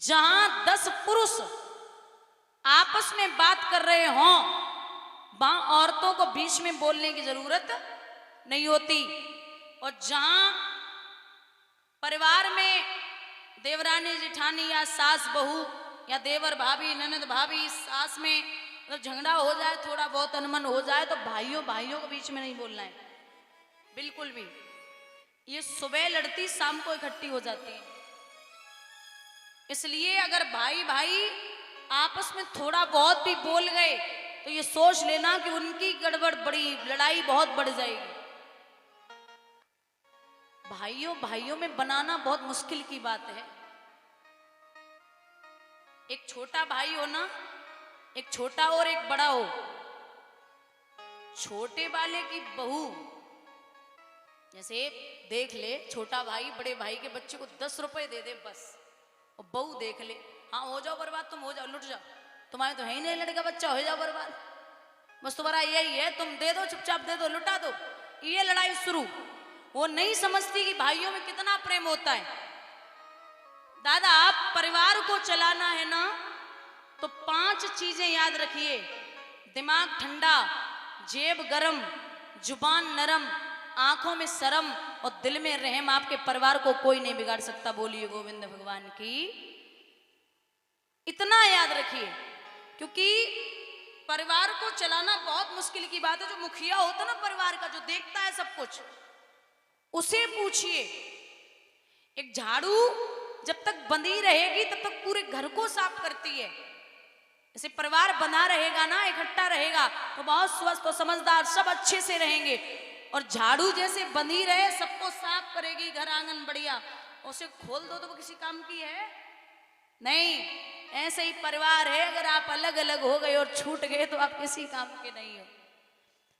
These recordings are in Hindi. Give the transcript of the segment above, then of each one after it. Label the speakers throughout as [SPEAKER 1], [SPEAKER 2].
[SPEAKER 1] जहां 10 पुरुष आपस में बात कर रहे हों वहां औरतों को बीच में बोलने की जरूरत नहीं होती। और जहां परिवार में देवरानी जेठानी या सास बहू या देवर भाभी ननद भाभी सास में मतलब झगड़ा हो जाए, थोड़ा बहुत अनमन हो जाए तो भाइयों भाइयों के बीच में नहीं बोलना है बिल्कुल भी। ये सुबह लड़ती शाम को इकट्ठी हो जाती है। इसलिए अगर भाई भाई आपस में थोड़ा बहुत भी बोल गए तो ये सोच लेना कि उनकी गड़बड़ बड़ी, लड़ाई बहुत बढ़ जाएगी। भाइयों भाइयों में बनाना बहुत मुश्किल की बात है। एक छोटा भाई हो ना, एक छोटा और एक बड़ा हो। छोटे वाले की बहू जैसे देख ले, छोटा भाई बड़े भाई के बच्चे को 10 रुपए दे दे बस, और बहू देख ले, हाँ हो जाओ बर्बाद, तुम हो जाओ, लुट जाओ, तुम्हारे तो है ही नहीं लड़का बच्चा, हो जाओ बर्बाद, बस तुम्हारा यही है, तुम दे दो चुपचाप दे दो, लुटा दो, ये लड़ाई शुरू। वो नहीं समझती कि भाइयों में कितना प्रेम होता है। दादा आप परिवार को चलाना है ना तो 5 चीजें याद रखिए। दिमाग ठंडा, जेब गरम, जुबान नरम, आंखों में शर्म और दिल में रहम। आपके परिवार को कोई नहीं बिगाड़ सकता। बोलिए गोविंद भगवान की। इतना याद रखिए, क्योंकि परिवार को चलाना बहुत मुश्किल की बात है। जो मुखिया होता है ना परिवार का, जो देखता है सब कुछ, उसे पूछिए। एक झाड़ू जब तक बंधी रहेगी तब तक पूरे घर को साफ करती है। ऐसे परिवार बना रहेगा ना, इकट्ठा रहेगा तो बहुत स्वस्थ और समझदार सब अच्छे से रहेंगे। और झाड़ू जैसे बंधी रहे सबको साफ करेगी, घर आंगन बढ़िया, उसे खोल दो तो वो किसी काम की है नहीं। ऐसे ही परिवार है, अगर आप अलग अलग हो गए और छूट गए तो आप किसी काम के नहीं हो।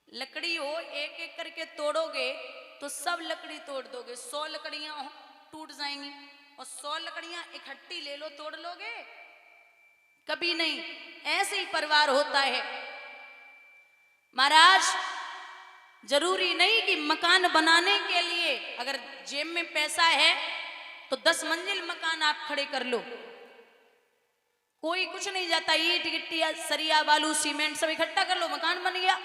[SPEAKER 1] लकड़ी हो एक एक करके तोड़ोगे तो सब लकड़ी तोड़ दोगे, 100 लकड़ियां टूट जाएंगी, और 100 लकड़ियां इकट्ठी ले लो, तोड़ लोगे कभी नहीं। ऐसे ही परिवार होता है। महाराज जरूरी नहीं कि मकान बनाने के लिए अगर जेब में पैसा है तो 10 मंजिल मकान आप खड़े कर लो, कोई कुछ नहीं जाता। ईंट गिट्टी सरिया बालू सीमेंट सब इकट्ठा कर लो, मकान बन गया।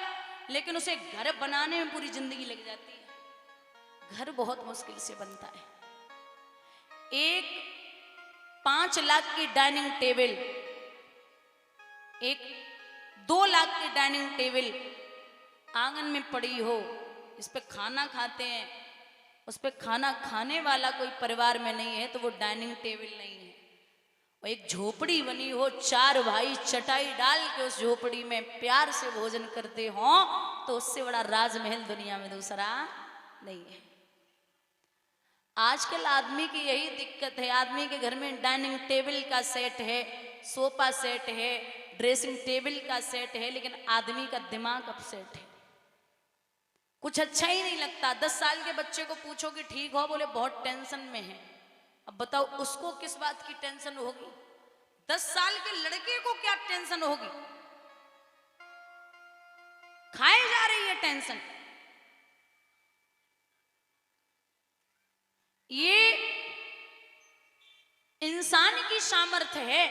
[SPEAKER 1] लेकिन उसे घर बनाने में पूरी जिंदगी लग जाती है। घर बहुत मुश्किल से बनता है। एक 5 लाख की डाइनिंग टेबल, एक 2 लाख की डाइनिंग टेबल आंगन में पड़ी हो, इस पे खाना खाते हैं, उस पे खाना खाने वाला कोई परिवार में नहीं है तो वो डाइनिंग टेबल नहीं है। और एक झोपड़ी बनी हो, 4 भाई चटाई डाल के उस झोपड़ी में प्यार से भोजन करते हो, तो उससे बड़ा राजमहल दुनिया में दूसरा नहीं है। आजकल आदमी की यही दिक्कत है। आदमी के घर में डाइनिंग टेबल का सेट है, सोफा सेट है, ड्रेसिंग टेबल का सेट है, लेकिन आदमी का दिमाग अपसेट है। कुछ अच्छा ही नहीं लगता। 10 साल के बच्चे को पूछो कि ठीक हो, बोले बहुत टेंशन में है। अब बताओ उसको किस बात की टेंशन होगी? 10 साल के लड़के को क्या टेंशन होगी? खाए जा रही है टेंशन। ये इंसान की सामर्थ्य है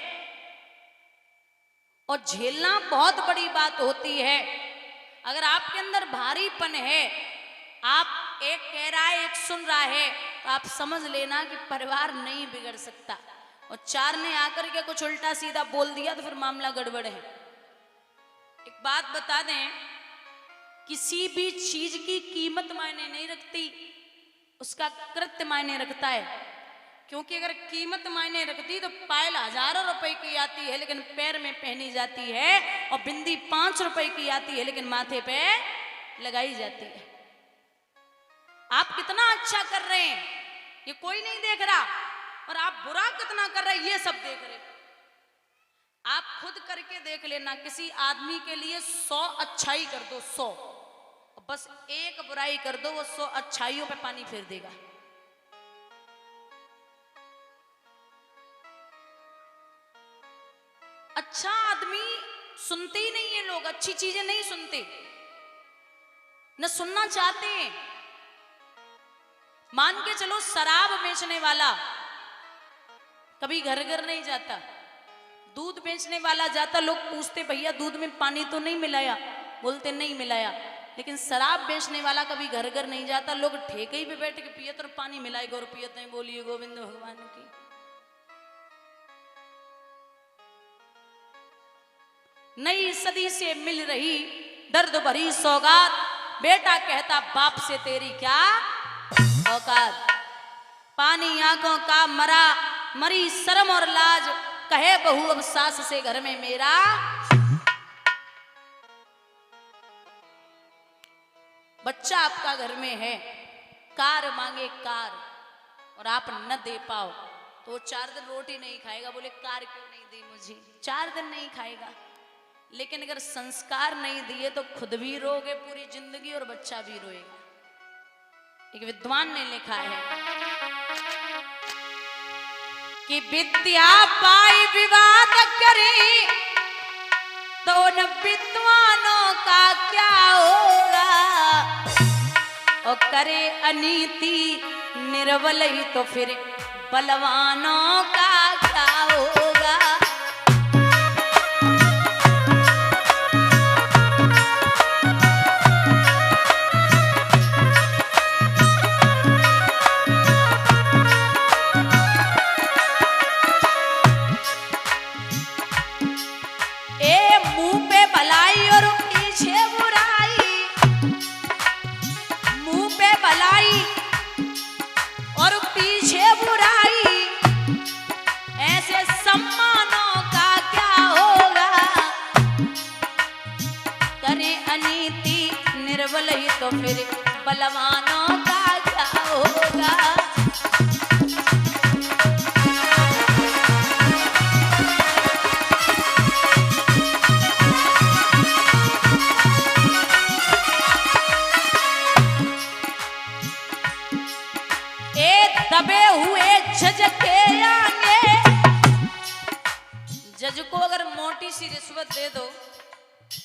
[SPEAKER 1] और झेलना बहुत बड़ी बात होती है। अगर आपके अंदर भारीपन है, आप एक कह रहा है एक सुन रहा है, तो आप समझ लेना कि परिवार नहीं बिगड़ सकता। और 4 ने आकर के कुछ उल्टा सीधा बोल दिया तो फिर मामला गड़बड़ है। एक बात बता दें, किसी भी चीज की कीमत मायने नहीं रखती, उसका कृत्य मायने रखता है। क्योंकि अगर कीमत मायने रखती तो पायल हजारों रुपए की आती है लेकिन पैर में पहनी जाती है, और बिंदी 5 रुपए की आती है लेकिन माथे पे लगाई जाती है। आप कितना अच्छा कर रहे हैं ये कोई नहीं देख रहा, और आप बुरा कितना कर रहे हैं ये सब देख रहे। आप खुद करके देख लेना, किसी आदमी के लिए 100 अच्छाई कर दो, 100, बस 1 बुराई कर दो, वो 100 अच्छाइयों पे पानी फेर देगा। अच्छा आदमी सुनते ही नहीं है, लोग अच्छी चीजें नहीं सुनते, न सुनना चाहते हैं। मान के चलो शराब बेचने वाला कभी घर घर नहीं जाता। दूध बेचने वाला जाता, लोग पूछते भैया दूध में पानी तो नहीं मिलाया, बोलते नहीं मिलाया। लेकिन शराब बेचने वाला कभी घर घर नहीं जाता, लोग ठेके ही पे बैठ के पियत और पानी मिलाए और पियत नहीं। बोलिए गोविंद भगवान की। नई सदी से मिल रही दर्द भरी सौगात, बेटा कहता बाप से तेरी क्या औकात। पानी आंखों का मरा, मरी शर्म और लाज, कहे बहू अब सास से घर में मेरा। बच्चा आपका घर में है, कार मांगे कार और आप न दे पाओ तो 4 दिन रोटी नहीं खाएगा। बोले कार क्यों नहीं दी मुझे, 4 दिन नहीं खाएगा। लेकिन अगर संस्कार नहीं दिए तो खुद भी रोगे पूरी जिंदगी और बच्चा भी रोएगा। एक विद्वान ने लिखा है कि विद्या पाई विवाद करे तो उन विद्वानों का क्या होगा, और करे अनीति निर्बल ही तो फिर बलवानों का क्या होगा। तो फिर बलवानों का क्या होगा। दबे हुए जज के आगे, जज को अगर मोटी सी रिश्वत दे दो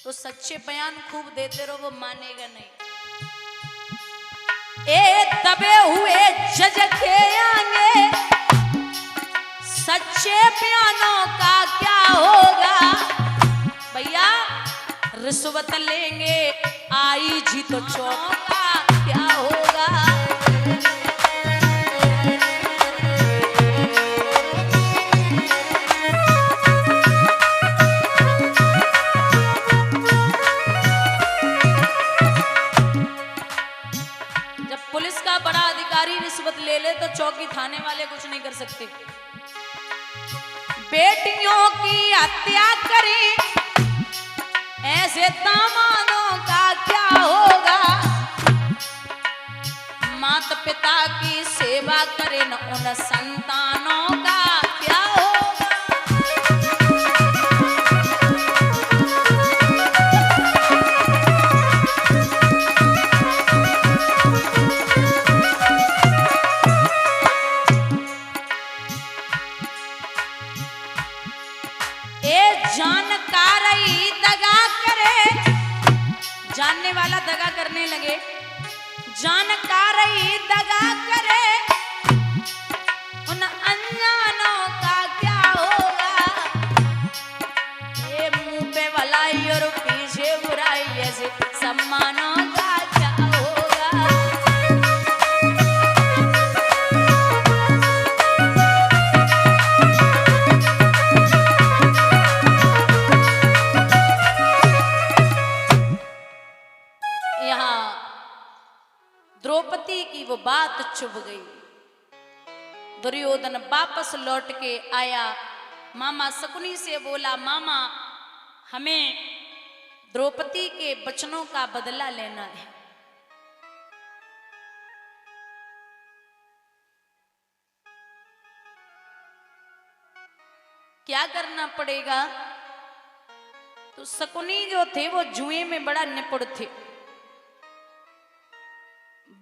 [SPEAKER 1] तो सच्चे बयान खूब देते रहो, वो मानेगा नहीं। दबे हुए जज के आगे सच्चे बयानों का क्या होगा। भैया रिश्वत लेंगे आई जी तो चौक का क्या होगा। रिश्वत ले ले तो चौकी थाने वाले कुछ नहीं कर सकते। बेटियों की हत्या करें ऐसे दामादों का क्या होगा। माता पिता की सेवा करें न उन संतानों का क्या होगा। जानने वाला दगा करने लगे, जानकार ही दगा करे उन अनजानों का क्या होगा। ये मुंह पे भलाई और पीछे बुराई ऐसे सम्मानों का क्या होगा। द्रौपदी की वो बात चुभ गई। दुर्योधन वापस लौट के आया, मामा शकुनी से बोला मामा हमें द्रौपदी के वचनों का बदला लेना है। क्या करना पड़ेगा। तो शकुनी जो थे वो जुए में बड़ा निपुण थे।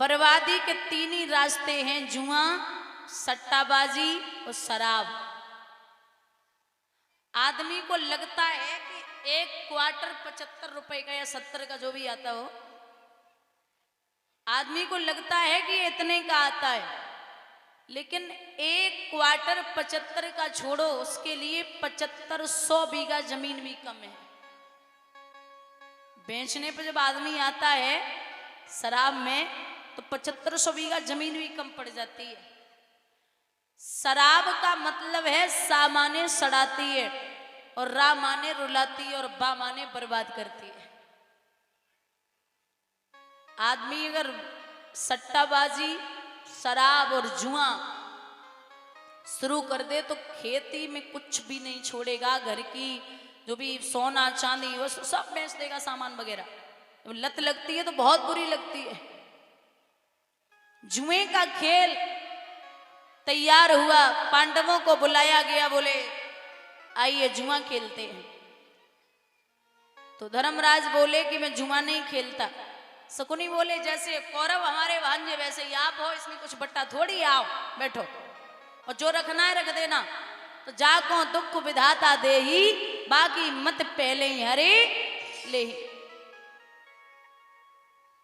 [SPEAKER 1] बर्बादी के 3 ही रास्ते हैं, जुआ, सट्टाबाजी और शराब। आदमी को लगता है कि 1 क्वार्टर 75 रुपए का या 70 का जो भी आता हो, आदमी को लगता है कि इतने का आता है। लेकिन एक क्वार्टर 75 का छोड़ो, उसके लिए 7500 बीघा जमीन भी कम है। बेचने पर जब आदमी आता है शराब में तो 7500 बीघा जमीन भी कम पड़ जाती है। शराब का मतलब है सा माने सड़ाती है, और रा माने रुलाती है, और बा माने बर्बाद करती है। आदमी अगर सट्टाबाजी, शराब और जुआ शुरू कर दे तो खेती में कुछ भी नहीं छोड़ेगा। घर की जो भी सोना चांदी वो सब बेच देगा, सामान वगैरह। लत लगती है तो बहुत बुरी लगती है। जुए का खेल तैयार हुआ, पांडवों को बुलाया गया, बोले आइए जुआ खेलते हैं। तो धर्मराज बोले कि मैं जुआ नहीं खेलता। शकुनी बोले जैसे कौरव हमारे भांजे वैसे ही आप हो, इसमें कुछ बट्टा थोड़ी, आओ बैठो और जो रखना है रख देना। तो जाको दुख विधाता दे ही, बाकी मत पहले ही हरे ले ही।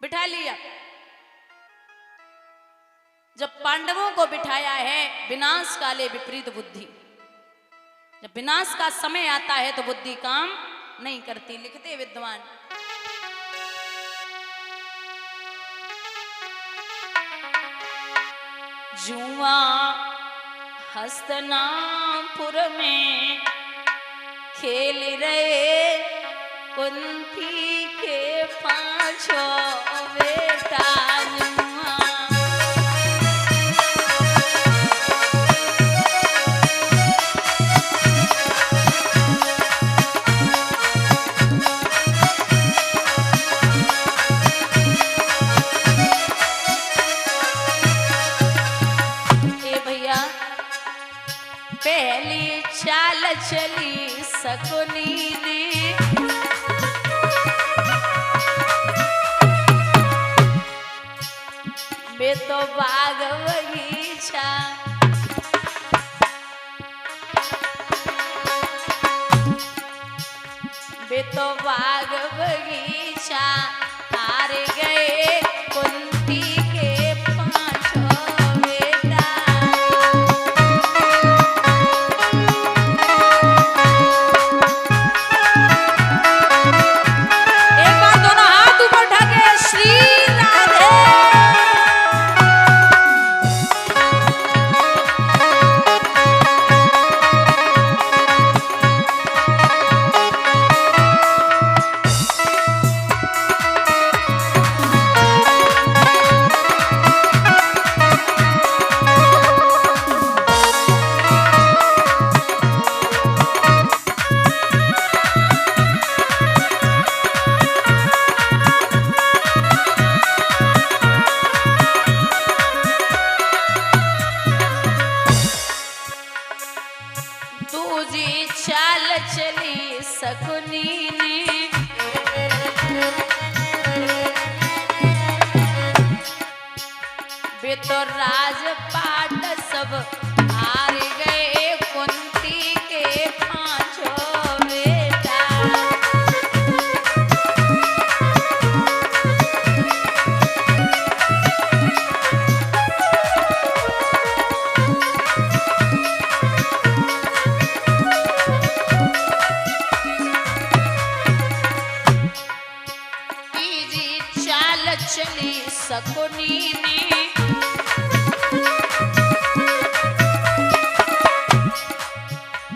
[SPEAKER 1] बिठा लिया। जब पांडवों को बिठाया है, विनाश काले विपरीत बुद्धि, जब विनाश का समय आता है तो बुद्धि काम नहीं करती। लिखते विद्वान, जुआ हस्तनापुर में खेल रहे कुंती के पांचों बेटा जुआ। पहली चाल चली शकुनी ने, बे तो बाग बगीचा, बे तो बाग बगीचा, हार गए कुंती के पांचों बेटा। चाल चली शकुनी ने, वे तो राजपाट सब हार गए कुंती के पांचों बेटा। चली शकुनी ने,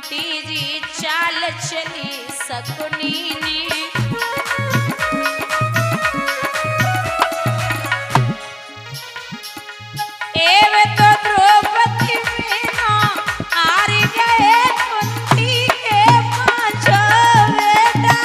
[SPEAKER 1] तीजी चाल चली शकुनी ने, एवे तो द्रौपदी मीना हार गए कुंती के पांचों बेटा।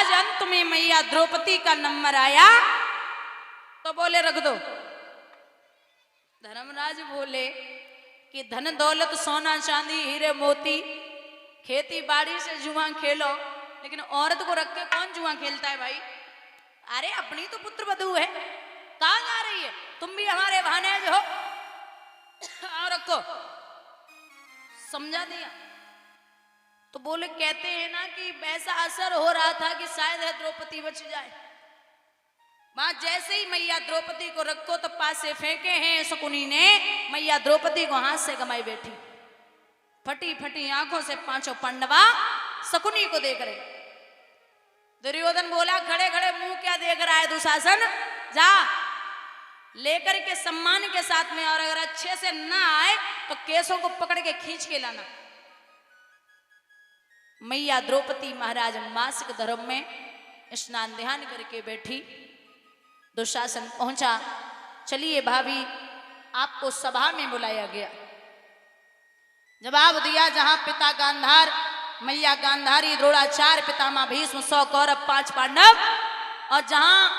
[SPEAKER 1] महाराज अंत में मैया द्रौपदी का नंबर आया तो बोले रख दो। धर्मराज बोले कि धन दौलत सोना चांदी हीरे मोती खेती बाड़ी से जुआ खेलो, लेकिन औरत को रख के कौन जुआ खेलता है भाई? अरे अपनी तो पुत्र वधू है, कहाँ जा रही है? तुम भी हमारे भानेज हो, और रखो। समझा दिया। तो बोले कहते हैं ना कि वैसा असर हो रहा था कि शायद है द्रौपदी बच जाए। वहां जैसे ही मैया द्रौपदी को रखो तो पास से फेंके हैं शकुनी ने, मैया द्रौपदी को हाथ से गमाई बैठी, फटी फटी आंखों से पांचों पांडवा शकुनी को देख रहे। दुर्योधन बोला खड़े खड़े मुंह क्या देख रहा है दुशासन, जा लेकर के सम्मान के साथ में, और अगर अच्छे से ना आए तो केसों को पकड़ के खींच के लाना। मैया द्रौपदी महाराज मासिक धर्म में स्नान ध्यान करके बैठी। दुशासन पहुंचा, चलिए भाभी आपको सभा में बुलाया गया। जवाब दिया जहां पिता गांधार, मैया गांधारी, द्रोणाचार्य, पितामह भीष्म, 100 कौरव, 5 पांडव, और जहां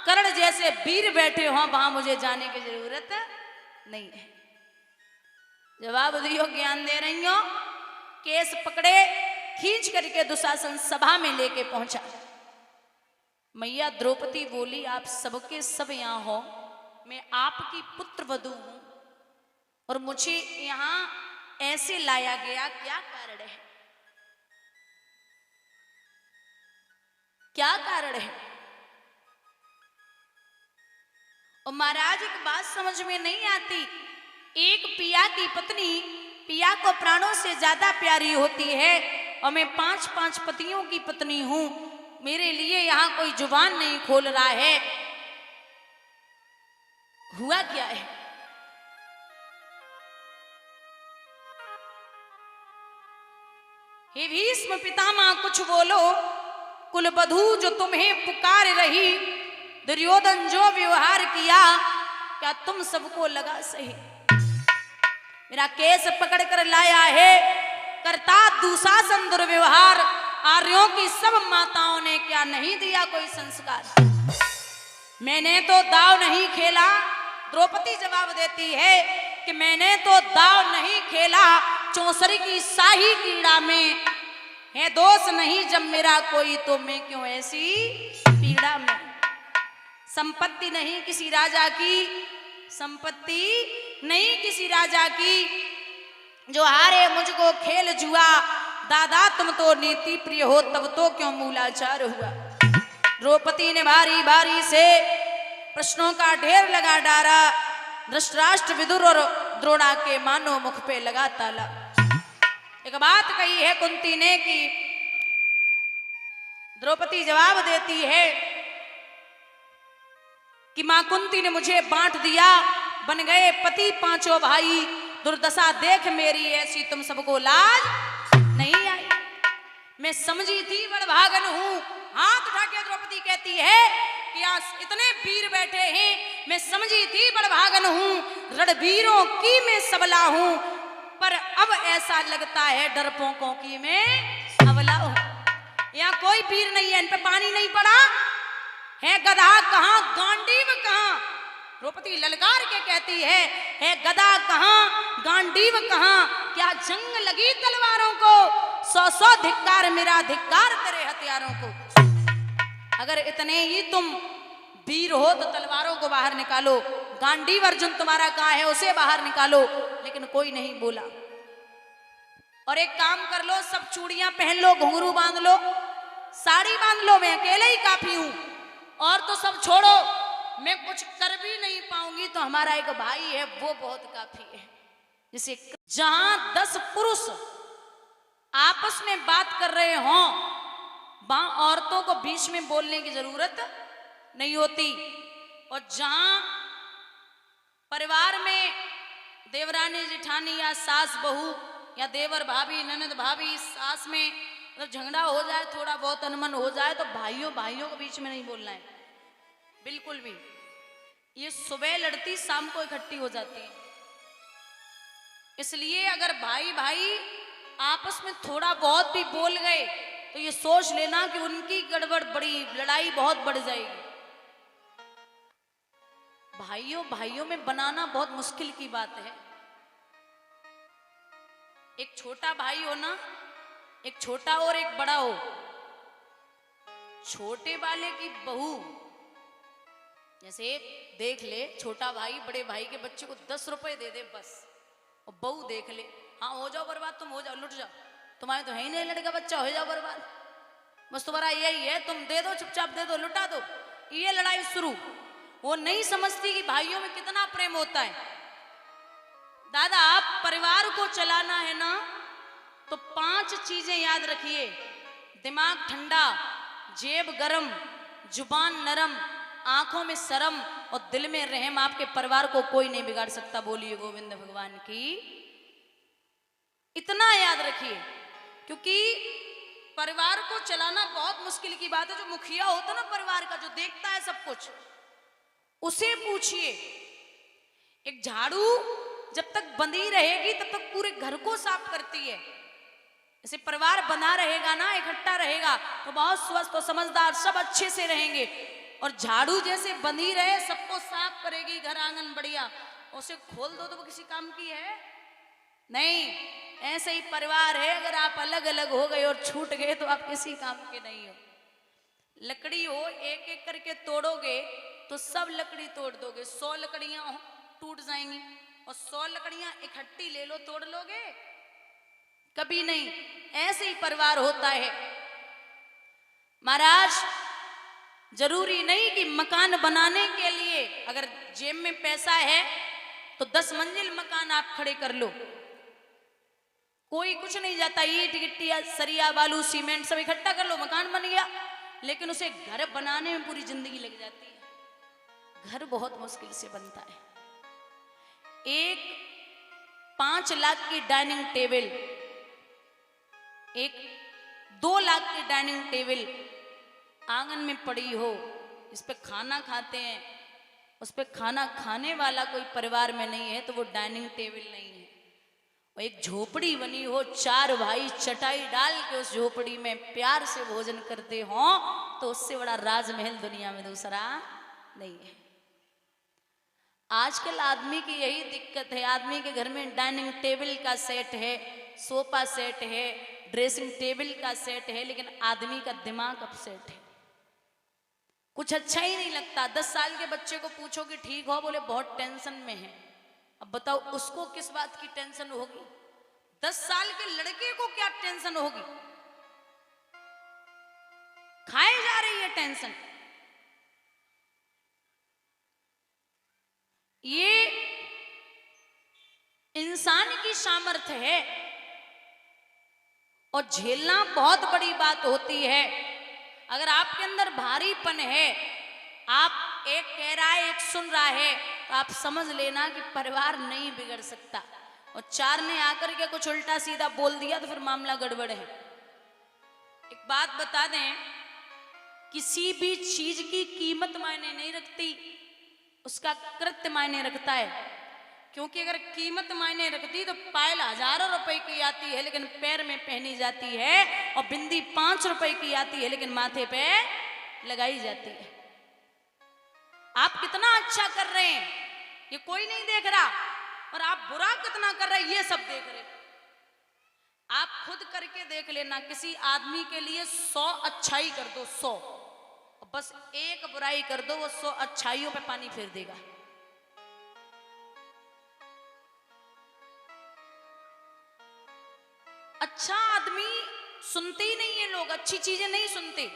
[SPEAKER 1] कर्ण जैसे वीर बैठे हो वहां मुझे जाने की जरूरत नहीं है। जवाब दियो, ज्ञान दे रही हो। केस पकड़े, खींच करके दुशासन सभा में लेके पहुंचा। मैया द्रौपदी बोली आप सबके सब यहाँ हो, मैं आपकी पुत्र वधू हूं और मुझे यहाँ ऐसे लाया गया, क्या कारण है? क्या कारण है? और महाराज एक बात समझ में नहीं आती, एक पिया की पत्नी पिया को प्राणों से ज्यादा प्यारी होती है, और मैं 5-5 पतियों की पत्नी हूं, मेरे लिए यहां कोई जुबान नहीं खोल रहा है, हुआ क्या है? हे भीष्म पितामह कुछ बोलो, कुलवधू जो तुम्हें पुकार रही, दुर्योधन जो व्यवहार किया, क्या तुम सबको लगा सही? मेरा केस पकड़ कर लाया है, करता दुशासन दुर्व्यवहार, आर्यों की सब माताओं ने क्या नहीं दिया कोई संस्कार? मैंने तो दाव नहीं खेला। द्रौपदी जवाब देती है कि मैंने तो दाव नहीं खेला, चौसरी की शाही कीड़ा में है दोष नहीं जब मेरा कोई, तो मैं क्यों ऐसी पीड़ा में? संपत्ति नहीं किसी राजा की, संपत्ति नहीं किसी राजा की, जो हारे मुझको खेल जुआ, दादा तुम तो नीति प्रिय हो तब तो क्यों मूलाचार हुआ? द्रौपदी ने भारी भारी से प्रश्नों का ढेर लगा डाला, धृतराष्ट्र, विदुर और द्रोणा के मानो मुख पे लगा ताला। एक बात कही है कुंती ने कि द्रौपदी जवाब देती है कि मां कुंती ने मुझे बांट दिया, बन गए पति 5 भाई, दुर्दशा देख मेरी ऐसी तुम सबको लाज नहीं आई। मैं समझी थी बड़भागन हूं। हाथ उठा के द्रौपदी कहती है कि आज इतने वीर बैठे हैं, मैं समझी थी बड़भागन हूं, रणवीरों की मैं सबला हूं, पर अब ऐसा लगता है डरपोकों की मैं अबला हूं। यहाँ कोई वीर नहीं है, इन पे पानी नहीं पड़ा है। गधा कहां, गांडीव कहां? द्रौपदी ललकार के कहती है गदा कहां, गांडीव कहां? क्या जंग लगी तलवारों को? 100 धिक्कार मेरा धिक्कार तेरे हथियारों को। अगर इतने ही तुम वीर हो तो तलवारों को बाहर निकालो, गांडीव अर्जुन तुम्हारा कहां है उसे बाहर निकालो। लेकिन कोई नहीं बोला। और एक काम कर लो, सब चूड़ियां पहन लो, घुंघरू बांध लो, साड़ी बांध लो, मैं अकेले ही काफी हूं, और तो सब छोड़ो, मैं कुछ कर भी नहीं पाऊंगी तो हमारा एक भाई है वो बहुत काफी है। जिसे जहां 10 पुरुष आपस में बात कर रहे हों, वहां औरतों को बीच में बोलने की जरूरत नहीं होती। और जहां परिवार में देवरानी जेठानी या सास बहू या देवर भाभी ननद भाभी सास में मतलब झगड़ा हो जाए, थोड़ा बहुत अनमन हो जाए, तो भाइयों भाइयों के बीच में नहीं बोलना है बिल्कुल भी। ये सुबह लड़ती शाम को इकट्ठी हो जाती है। इसलिए अगर भाई भाई आपस में थोड़ा बहुत भी बोल गए तो तो ये सोच लेना कि उनकी गड़बड़ बड़ी, लड़ाई बहुत बढ़ जाएगी। भाइयों भाइयों में बनाना बहुत मुश्किल की बात है। एक छोटा भाई हो ना, एक छोटा और एक बड़ा हो, छोटे वाले की बहू जैसे देख ले, छोटा भाई बड़े भाई के बच्चे को 10 रुपए दे दे बस, और बहू देख ले, हाँ हो जाओ बर्बाद, तुम हो जाओ, लुट जाओ, तुम्हारे तो है ही नहीं लड़का बच्चा, हो जाओ बर्बाद, बस तुम्हारा यही है, तुम दे दो, चुपचाप दे दो, लुटा दो, ये लड़ाई शुरू। वो नहीं समझती कि भाइयों में कितना प्रेम होता है। दादा, आप परिवार को चलाना है ना, तो 5 चीजें याद रखिए। दिमाग ठंडा, जेब गरम, जुबान नरम, आंखों में शर्म और दिल में रहम। आपके परिवार को कोई नहीं बिगाड़ सकता। बोलिए गोविंद भगवान की। इतना याद रखिए, क्योंकि परिवार को चलाना बहुत मुश्किल की बात है। जो मुखिया होता है ना परिवार का, जो देखता है सब कुछ, उसे पूछिए। एक झाड़ू जब तक बंधी रहेगी तब तक पूरे घर को साफ करती है। ऐसे परिवार बना रहेगा ना, इकट्ठा रहेगा, तो बहुत स्वस्थ और समझदार सब अच्छे से रहेंगे। और झाड़ू जैसे बंधी रहे, सबको साफ करेगी, घर आंगन बढ़िया, उसे खोल दो तो वो किसी काम की है नहीं। ऐसे ही परिवार है, अगर आप अलग अलग हो गए और छूट गए तो आप किसी काम के नहीं हो। लकड़ी हो, एक एक करके तोड़ोगे तो सब लकड़ी तोड़ दोगे, 100 लकड़ियां टूट जाएंगी, और 100 लकड़ियां इकट्ठी ले लो, तोड़ लोगे? कभी नहीं। ऐसे ही परिवार होता है। महाराज, जरूरी नहीं कि मकान बनाने के लिए अगर जेब में पैसा है तो 10 मंजिल मकान आप खड़े कर लो, कोई कुछ नहीं जाता। ईंट गिट्टी सरिया बालू सीमेंट सब इकट्ठा कर लो, मकान बन गया। लेकिन उसे घर बनाने में पूरी जिंदगी लग जाती है। घर बहुत मुश्किल से बनता है। एक 5 लाख की डाइनिंग टेबल, एक 2 लाख की डाइनिंग टेबल आंगन में पड़ी हो, इस पे खाना खाते हैं, उस पे खाना खाने वाला कोई परिवार में नहीं है तो वो डाइनिंग टेबल नहीं है। और एक झोपड़ी बनी हो, 4 भाई चटाई डाल के उस झोपड़ी में प्यार से भोजन करते हो, तो उससे बड़ा राजमहल दुनिया में दूसरा नहीं है। आजकल आदमी की यही दिक्कत है। आदमी के घर में डाइनिंग टेबल का सेट है, सोफा सेट है, ड्रेसिंग टेबल का सेट है, लेकिन आदमी का दिमाग अपसेट है। कुछ अच्छा ही नहीं लगता। 10 साल के बच्चे को पूछो कि ठीक हो, बोले बहुत टेंशन में है। अब बताओ उसको किस बात की टेंशन होगी? 10 साल के लड़के को क्या टेंशन होगी? खाए जा रही है टेंशन। ये इंसान की सामर्थ्य है, और झेलना बहुत बड़ी बात होती है। अगर आपके अंदर भारीपन है, आप एक कह रहा है एक सुन रहा है, तो आप समझ लेना कि परिवार नहीं बिगड़ सकता। और 4 ने आकर के कुछ उल्टा सीधा बोल दिया तो फिर मामला गड़बड़ है। एक बात बता दें, किसी भी चीज की कीमत मायने नहीं रखती, उसका कृत्य मायने रखता है। क्योंकि अगर कीमत मायने रखती तो पायल हजारों रुपए की आती है लेकिन पैर में पहनी जाती है, और बिंदी 5 रुपए की आती है लेकिन माथे पे लगाई जाती है। आप कितना अच्छा कर रहे हैं ये कोई नहीं देख रहा, और आप बुरा कितना कर रहे हैं ये सब देख रहे। आप खुद करके देख लेना, किसी आदमी के लिए 100 अच्छाई कर दो, 100, और बस 1 बुराई कर दो, वो 100 अच्छाइयों पे पानी फेर देगा। अच्छा आदमी सुनते ही नहीं है, लोग अच्छी चीजें नहीं सुनते,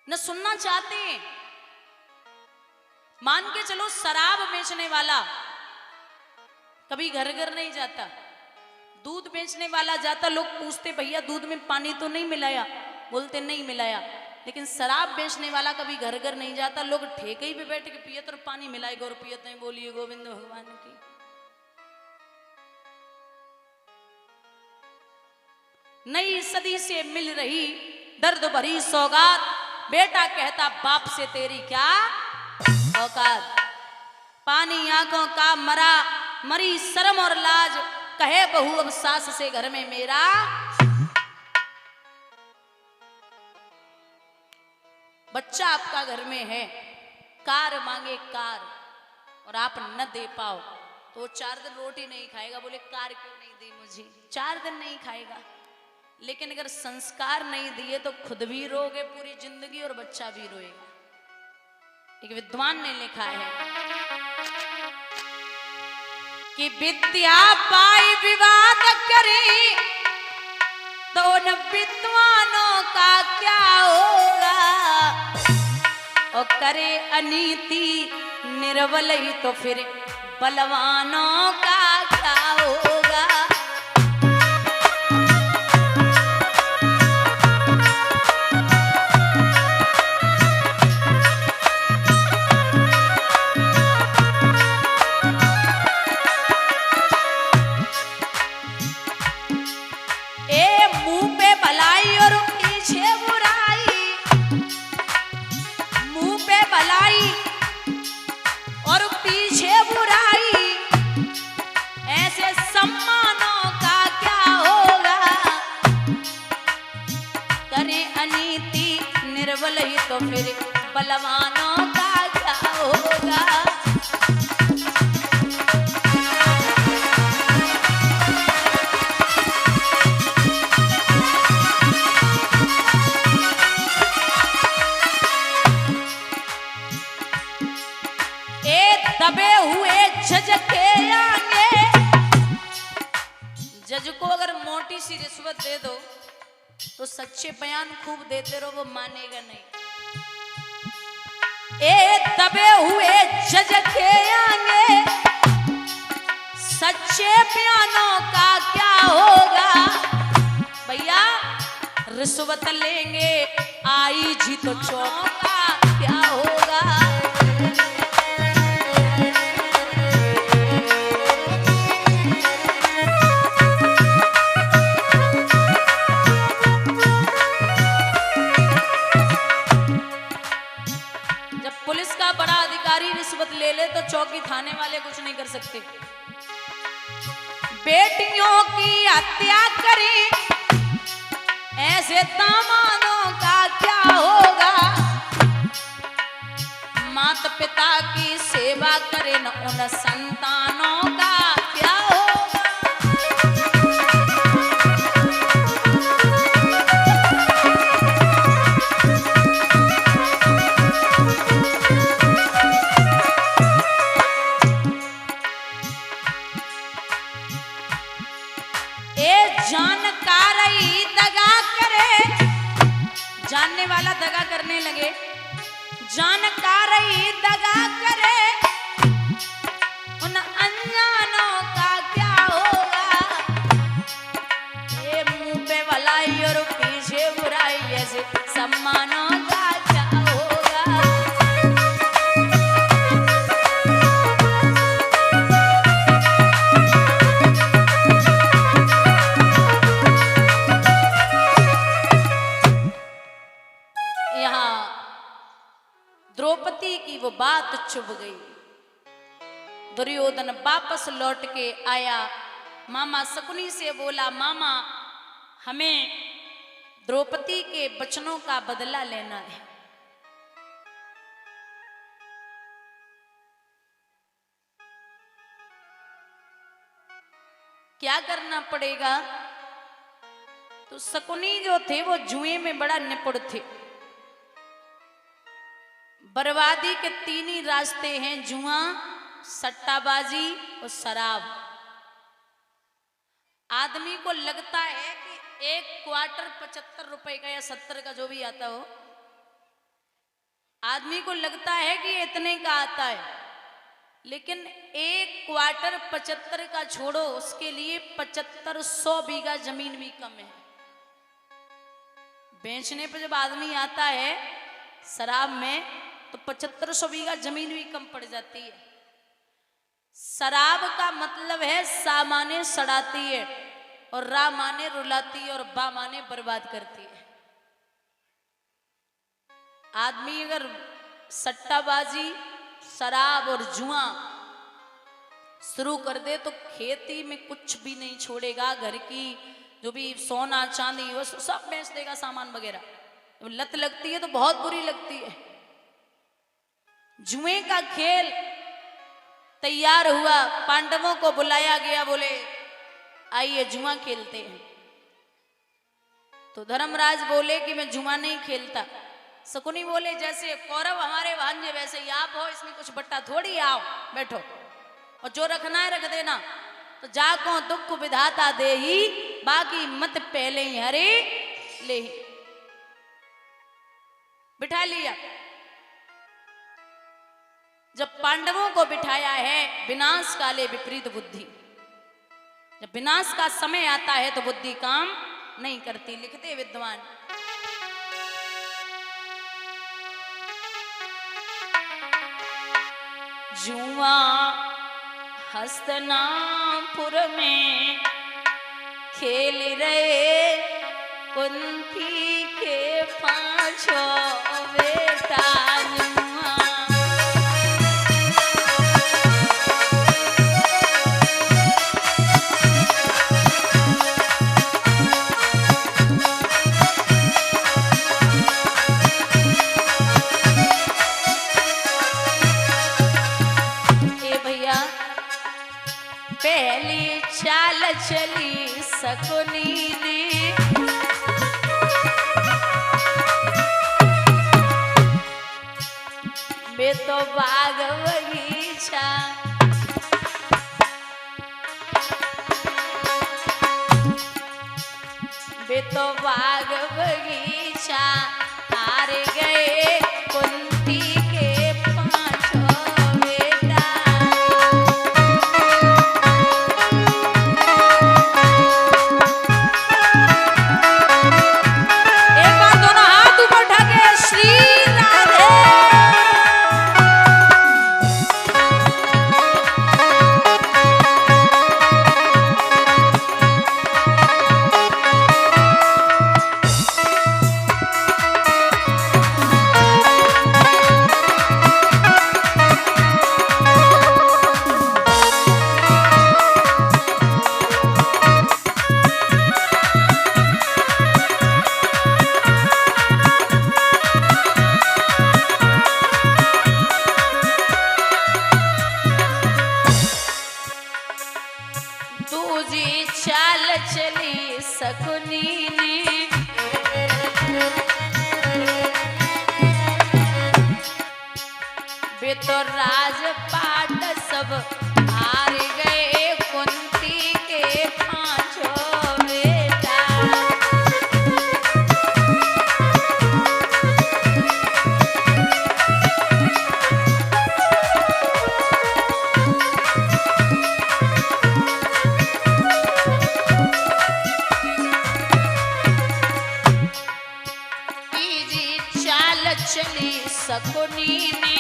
[SPEAKER 1] न सुनना चाहते हैं। मान के चलो शराब बेचने वाला कभी घर घर नहीं जाता, दूध बेचने वाला जाता, लोग पूछते भैया दूध में पानी तो नहीं मिलाया, बोलते नहीं मिलाया। लेकिन शराब बेचने वाला कभी घर घर नहीं जाता, लोग ठेके ही पे बैठ के पियत और पानी मिलाएगा और पियत नहीं। बोलिए गोविंद भगवान की। नई सदी से मिल रही दर्द भरी सौगात, बेटा कहता बाप से तेरी क्या औकात। पानी आंखों का मरा, मरी शर्म और लाज, कहे बहू अब सास से घर में मेरा। बच्चा आपका घर में है, कार मांगे कार और आप न दे पाओ तो 4 दिन रोटी नहीं खाएगा, बोले कार क्यों नहीं दी मुझे, 4 दिन नहीं खाएगा। लेकिन अगर संस्कार नहीं दिए तो खुद भी रोगे पूरी जिंदगी और बच्चा भी रोएगा। एक विद्वान ने लिखा है कि विद्या पाई विवाद करी तो उन विद्वानों का क्या होगा, और करे अनीति निर्बल ही तो फिर बलवानों का क्या होगा। तो फिर बलवानों का क्या होगा। दबे हुए जज के आगे, जज को अगर मोटी सी रिश्वत दे दो तो सच्चे बयान खूब देते रहो, वो मानेगा नहीं। दबे हुए जज के आगे सच्चे बयानों का क्या होगा। भैया रिश्वत लेंगे आई जी तो चौक का क्या होगा। रिश्वत ले ले तो चौकी थाने वाले कुछ नहीं कर सकते। बेटियों की हत्या करी ऐसे दामादों का क्या होगा। माता पिता की सेवा करे न उन संतानों का क्या होगा। जानने वाला दगा करने लगे, जानकार ही दगा करे उन अनजानों का क्या होगा। ये मुंह पे भलाई और पीछे बुराई ऐसे सम्मानों का क्या होगा। द्रौपदी की वो बात चुभ गई। दुर्योधन वापस लौट के आया, मामा शकुनी से बोला, मामा हमें द्रौपदी के वचनों का बदला लेना है। क्या करना पड़ेगा। तो शकुनी जो थे वो जुए में बड़ा निपुण थे। बर्बादी के 3 ही रास्ते हैं, जुआ, सट्टाबाजी और शराब। आदमी को लगता है कि 1 क्वार्टर 75 रुपए का या 70 का जो भी आता हो, आदमी को लगता है कि इतने का आता है, लेकिन 1 क्वार्टर 75 का छोड़ो, उसके लिए 7500 बीघा जमीन भी कम है। बेचने पर जब आदमी आता है शराब में तो 7500 बीघा जमीन भी कम पड़ जाती है। शराब का मतलब है सा माने सड़ाती है और रा माने रुलाती है और बा माने बर्बाद करती है। आदमी अगर सट्टाबाजी, शराब और जुआ शुरू कर दे तो खेती में कुछ भी नहीं छोड़ेगा। घर की जो भी सोना चांदी वो सब बेच देगा, सामान वगैरह। जब लत लगती है तो बहुत बुरी लगती है। जुए का खेल तैयार हुआ, पांडवों को बुलाया गया, बोले आइए जुआ खेलते हैं। तो धर्मराज बोले कि मैं जुआ नहीं खेलता। शकुनी बोले जैसे कौरव हमारे भांजे वैसे ही आप हो, इसमें कुछ बट्टा थोड़ी, आओ बैठो और जो रखना है रख देना। तो जाको दुख विधाता दे ही, बाकी मत पहले ही हरे ले ही। बिठा लिया। जब पांडवों को बिठाया है, विनाश काले विपरीत बुद्धि, जब विनाश का समय आता है तो बुद्धि काम नहीं करती। लिखते विद्वान, जुआ हस्तिनापुर में खेल रहे कुंती के पांचों बेटा। पहली चाल चली शकुनी ने, बे तो बाग बगीचा, बे तो बाग बगीचा, हार गए कुंती के पांचों बेटा। दूजी चाल चली शकुनी ने, वे तो राजपाट सब हार गए कुंती के पांचों बेटा। चली शकुनी ने,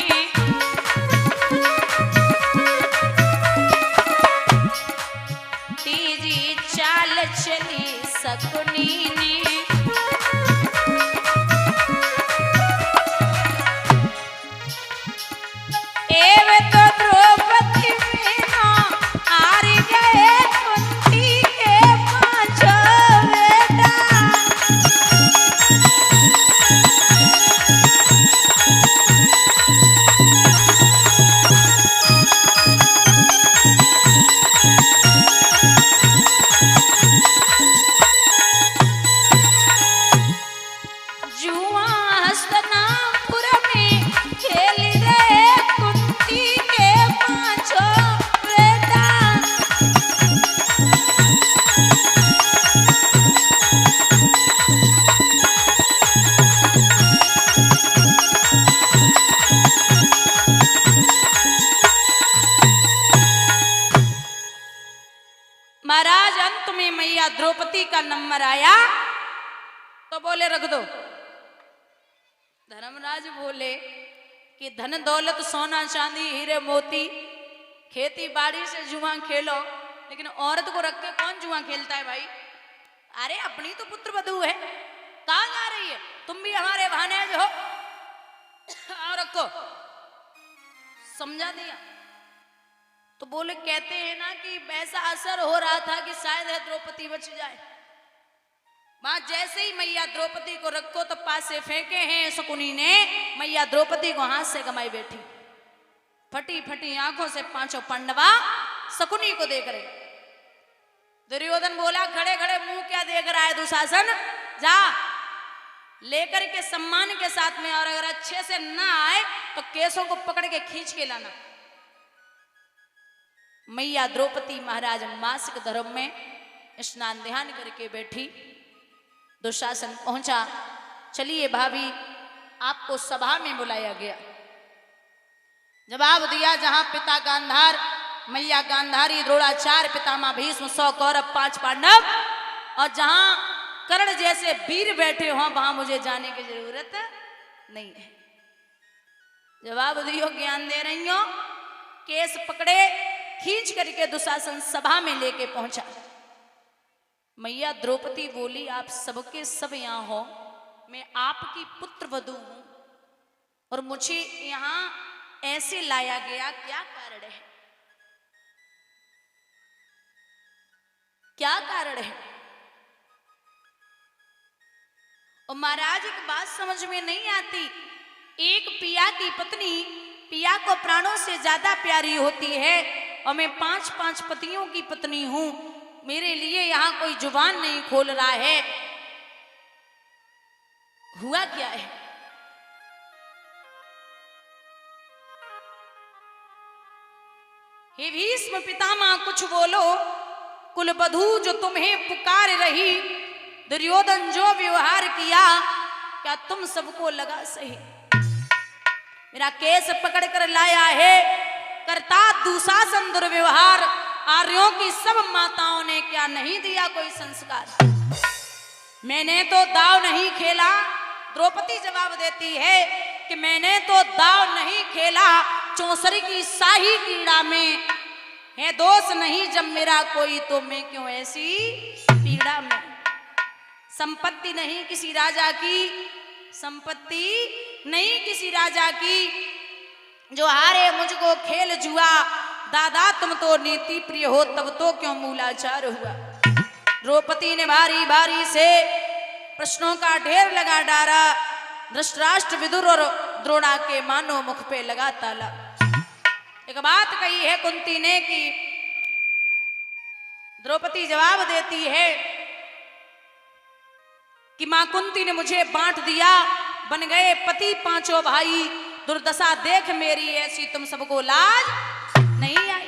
[SPEAKER 1] तीजी चाल चली शकुनी ने, एवे तो द्रौपदी मीना हार गए कुंती के पांचों बेटा। महाराज अंत में मैया द्रौपदी का नंबर आया तो बोले रख दो। धर्मराज बोले कि धन दौलत सोना चांदी हीरे मोती खेती बाड़ी से जुआ खेलो, लेकिन औरत को रख के कौन जुआ खेलता है भाई? अरे अपनी तो पुत्र वधू है, कहाँ जा रही है? तुम भी हमारे भानेज हो, और रखो। समझा दिया। तो बोले कहते हैं ना कि वैसा असर हो रहा था कि शायद है द्रौपदी बच जाए। वहां जैसे ही मैया द्रौपदी को रखो तो पास से फेंके हैं शकुनी ने, मैया द्रौपदी को हाथ से गमाई बैठी, फटी फटी आंखों से पांचों पांडवा शकुनी को देख रहे। दुर्योधन बोला खड़े खड़े मुंह क्या देख रहा है दुशासन, जा लेकर के सम्मान के साथ में, और अगर अच्छे से ना आए तो केसों को पकड़ के खींच के लाना। मैया द्रौपदी महाराज मासिक धर्म में स्नान ध्यान करके बैठी। दुशासन पहुंचा, चलिए भाभी आपको सभा में बुलाया गया। जवाब दिया जहां पिता गांधार, मैया गांधारी, द्रोणाचार्य, पितामह भीष्म, 100 कौरव, 5 पांडव, और जहां कर्ण जैसे वीर बैठे हो वहां मुझे जाने की जरूरत नहीं है। जवाब दियो, ज्ञान दे रही हो। केस पकड़े, खींच करके दुशासन सभा में लेके पहुंचा। मैया द्रौपदी बोली आप सबके सब यहां हो, मैं आपकी पुत्र वधू हूं और मुझे यहां ऐसे लाया गया, क्या कारण है, क्या कारण है? और महाराज एक बात समझ में नहीं आती, एक पिया की पत्नी पिया को प्राणों से ज्यादा प्यारी होती है और मैं 5-5 पतियों की पत्नी हूं, मेरे लिए यहां कोई जुबान नहीं खोल रहा है, हुआ क्या है? हे भीष्म पितामह कुछ बोलो, कुलवधू जो तुम्हें पुकार रही, दुर्योधन जो व्यवहार किया क्या तुम सबको लगा सही? मेरा केस पकड़ कर लाया है, करता दुशासन दुर्व्यवहार, आर्यों की सब माताओं ने क्या नहीं दिया कोई संस्कार? मैंने तो दाव नहीं खेला, द्रौपदी जवाब देती है कि मैंने तो दाव नहीं खेला, चौसरी की शाही कीड़ा में है दोष नहीं जब मेरा कोई, तो मैं क्यों ऐसी पीड़ा में? संपत्ति नहीं किसी राजा की, संपत्ति नहीं किसी राजा की, जो हारे मुझको खेल जुआ, दादा तुम तो नीति प्रिय हो तब तो क्यों मूलाचार हुआ? द्रौपदी ने भारी भारी से प्रश्नों का ढेर लगा डाला, धृतराष्ट्र, विदुर और द्रोणा के मानो मुख पे लगा ताला। एक बात कही है कुंती ने कि द्रौपदी जवाब देती है कि मां कुंती ने मुझे बांट दिया, बन गए पति 5 भाई, दुर्दशा देख मेरी ऐसी तुम सबको लाज नहीं आई।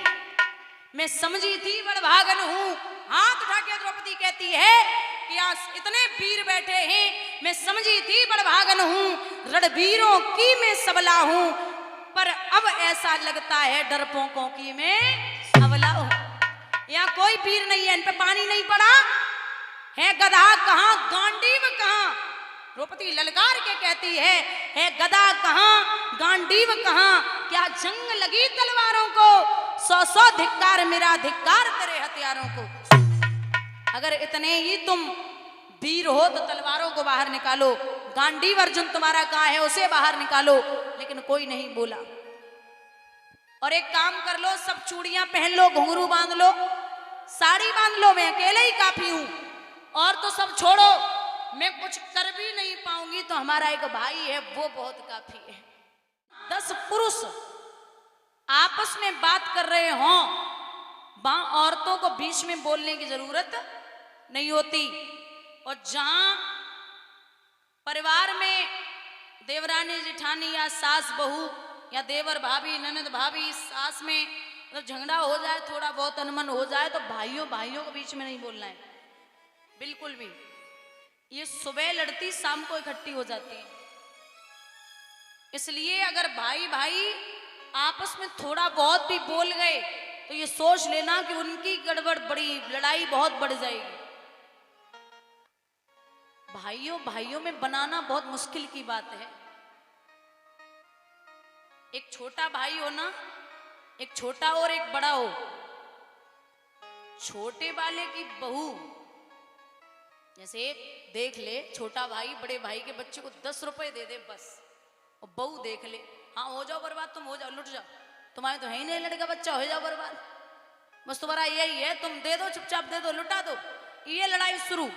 [SPEAKER 1] मैं समझी थी बड़भागन हूं, हाथ उठा के द्रौपदी कहती है कि आज इतने वीर बैठे हैं, मैं समझी थी बड़भागन हूं, रणवीरों की मैं सबला हूं, पर अब ऐसा लगता है डरपोकों की मैं अबला हूं। यहाँ कोई वीर नहीं है, इन पे पानी नहीं पड़ा है, गधा कहां, गांडीव कहां? द्रौपदी ललकार के कहती है गदा कहां, गांडीव कहां? क्या जंग लगी तलवारों को, 100-100 धिक्कार मेरा धिक्कार तेरे हथियारों को। अगर इतने ही तुम वीर हो तो तलवारों को बाहर निकालो, गांडीव अर्जुन तुम्हारा कहां है उसे बाहर निकालो, लेकिन कोई नहीं बोला। और एक काम कर लो, सब चूड़ियां पहन लो, घुंघरू बांध लो, साड़ी बांध लो, मैं अकेले ही काफी हूं, और तो सब छोड़ो, मैं कुछ कर भी नहीं पाऊंगी तो हमारा एक भाई है वो बहुत काफी है। 10 पुरुष आपस में बात कर रहे हों, औरतों को बीच में बोलने की जरूरत नहीं होती। और जहां परिवार में देवरानी जेठानी या सास बहू या देवर भाभी ननद भाभी सास में मतलब झगड़ा हो जाए, थोड़ा बहुत अनमन हो जाए, तो भाइयों भाइयों के बीच में नहीं बोलना है बिल्कुल भी। ये सुबह लड़ती शाम को इकट्ठी हो जाती है, इसलिए अगर भाई भाई आपस में थोड़ा बहुत भी बोल गए तो ये सोच लेना कि उनकी गड़बड़ बड़ी, लड़ाई बहुत बढ़ जाएगी। भाइयों भाइयों में बनाना बहुत मुश्किल की बात है। एक छोटा भाई हो ना, एक छोटा और एक बड़ा हो, छोटे वाले की बहू जैसे देख ले, छोटा भाई बड़े भाई के बच्चे को 10 रुपए दे दे बस, और बहू देख ले, हाँ हो जाओ बर्बाद, तुम हो जाओ, लुट जाओ, तुम्हारे तो है ही नहीं लड़का बच्चा, हो जाओ बर्बाद, बस तुम्हारा यही है, तुम दे दो चुपचाप दे दो, लुटा दो, ये लड़ाई शुरू।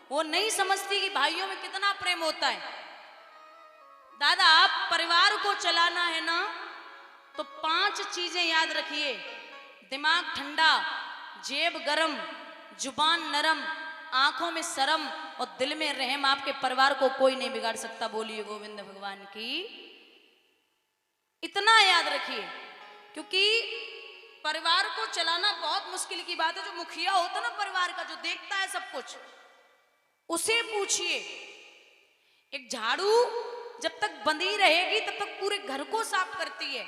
[SPEAKER 1] वो नहीं समझती कि भाइयों में कितना प्रेम होता है। दादा, आप परिवार को चलाना है ना, तो 5 चीजें याद रखिए। दिमाग ठंडा, जेब गरम, जुबान नरम, आंखों में शर्म और दिल में रहम। आपके परिवार को कोई नहीं बिगाड़ सकता। बोलिए गोविंद भगवान की। इतना याद रखिए, क्योंकि परिवार को चलाना बहुत मुश्किल की बात है। जो मुखिया होता है ना परिवार का, जो देखता है सब कुछ, उसे पूछिए। एक झाड़ू जब तक बंधी रहेगी तब तक पूरे घर को साफ करती है।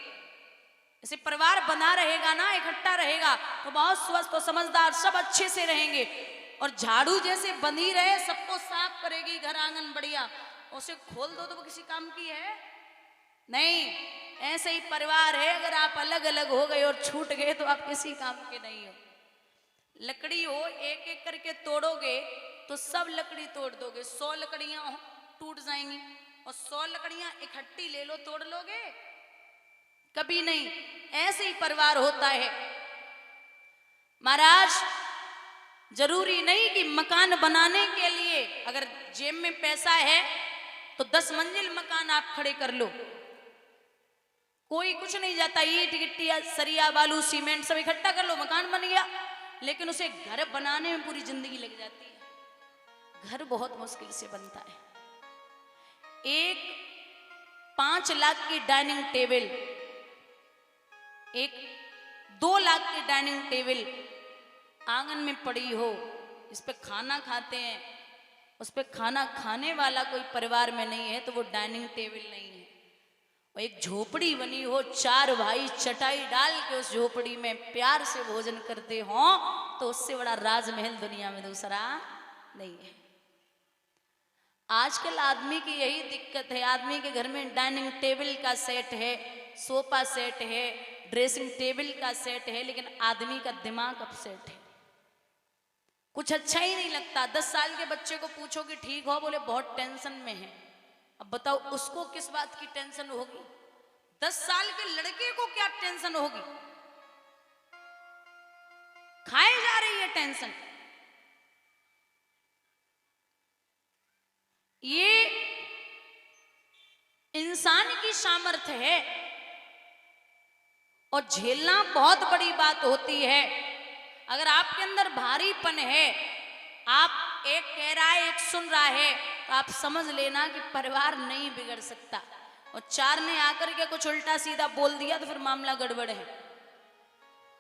[SPEAKER 1] ऐसे परिवार बना रहेगा ना, इकट्ठा रहेगा, तो बहुत स्वस्थ और समझदार सब अच्छे से रहेंगे। और झाड़ू जैसे बंधी रहे, सबको साफ करेगी, घर आंगन बढ़िया, उसे खोल दो तो वो किसी काम की है नहीं। ऐसे ही परिवार है, अगर आप अलग अलग हो गए और छूट गए तो आप किसी काम के नहीं हो। लकड़ी हो, एक एक करके तोड़ोगे तो सब लकड़ी तोड़ दोगे। 100 लकड़ियां हो टूट जाएंगी, और 100 लकड़ियां इकट्ठी ले लो, तोड़ लोगे? कभी नहीं। ऐसे ही परिवार होता है। महाराज, जरूरी नहीं कि मकान बनाने के लिए अगर जेब में पैसा है तो 10 मंजिल मकान आप खड़े कर लो। कोई कुछ नहीं जाता, ईंट गिट्टी सरिया बालू सीमेंट सब इकट्ठा कर लो, मकान बन गया। लेकिन उसे घर बनाने में पूरी जिंदगी लग जाती है। घर बहुत मुश्किल से बनता है। एक 5 लाख की डाइनिंग टेबल, एक 2 लाख की डाइनिंग टेबल आंगन में पड़ी हो, इस पे खाना खाते हैं, उस पे खाना खाने वाला कोई परिवार में नहीं है तो वो डाइनिंग टेबल नहीं है। और एक झोपड़ी बनी हो, 4 भाई चटाई डाल के उस झोपड़ी में प्यार से भोजन करते हो, तो उससे बड़ा राजमहल दुनिया में दूसरा नहीं है। आजकल आदमी की यही दिक्कत है। आदमी के घर में डाइनिंग टेबल का सेट है, सोफा सेट है, ड्रेसिंग टेबल का सेट है, लेकिन आदमी का दिमाग अपसेट है। कुछ अच्छा ही नहीं लगता। 10 साल के बच्चे को पूछो कि ठीक हो, बोले बहुत टेंशन में है। अब बताओ उसको किस बात की टेंशन होगी? 10 साल के लड़के को क्या टेंशन होगी? खाए जा रही है टेंशन। ये इंसान की सामर्थ्य है और झेलना बहुत बड़ी बात होती है। अगर आपके अंदर भारीपन है, आप एक कह रहा है एक सुन रहा है, तो आप समझ लेना कि परिवार नहीं बिगड़ सकता। और 4 ने आकर के कुछ उल्टा सीधा बोल दिया तो फिर मामला गड़बड़ है।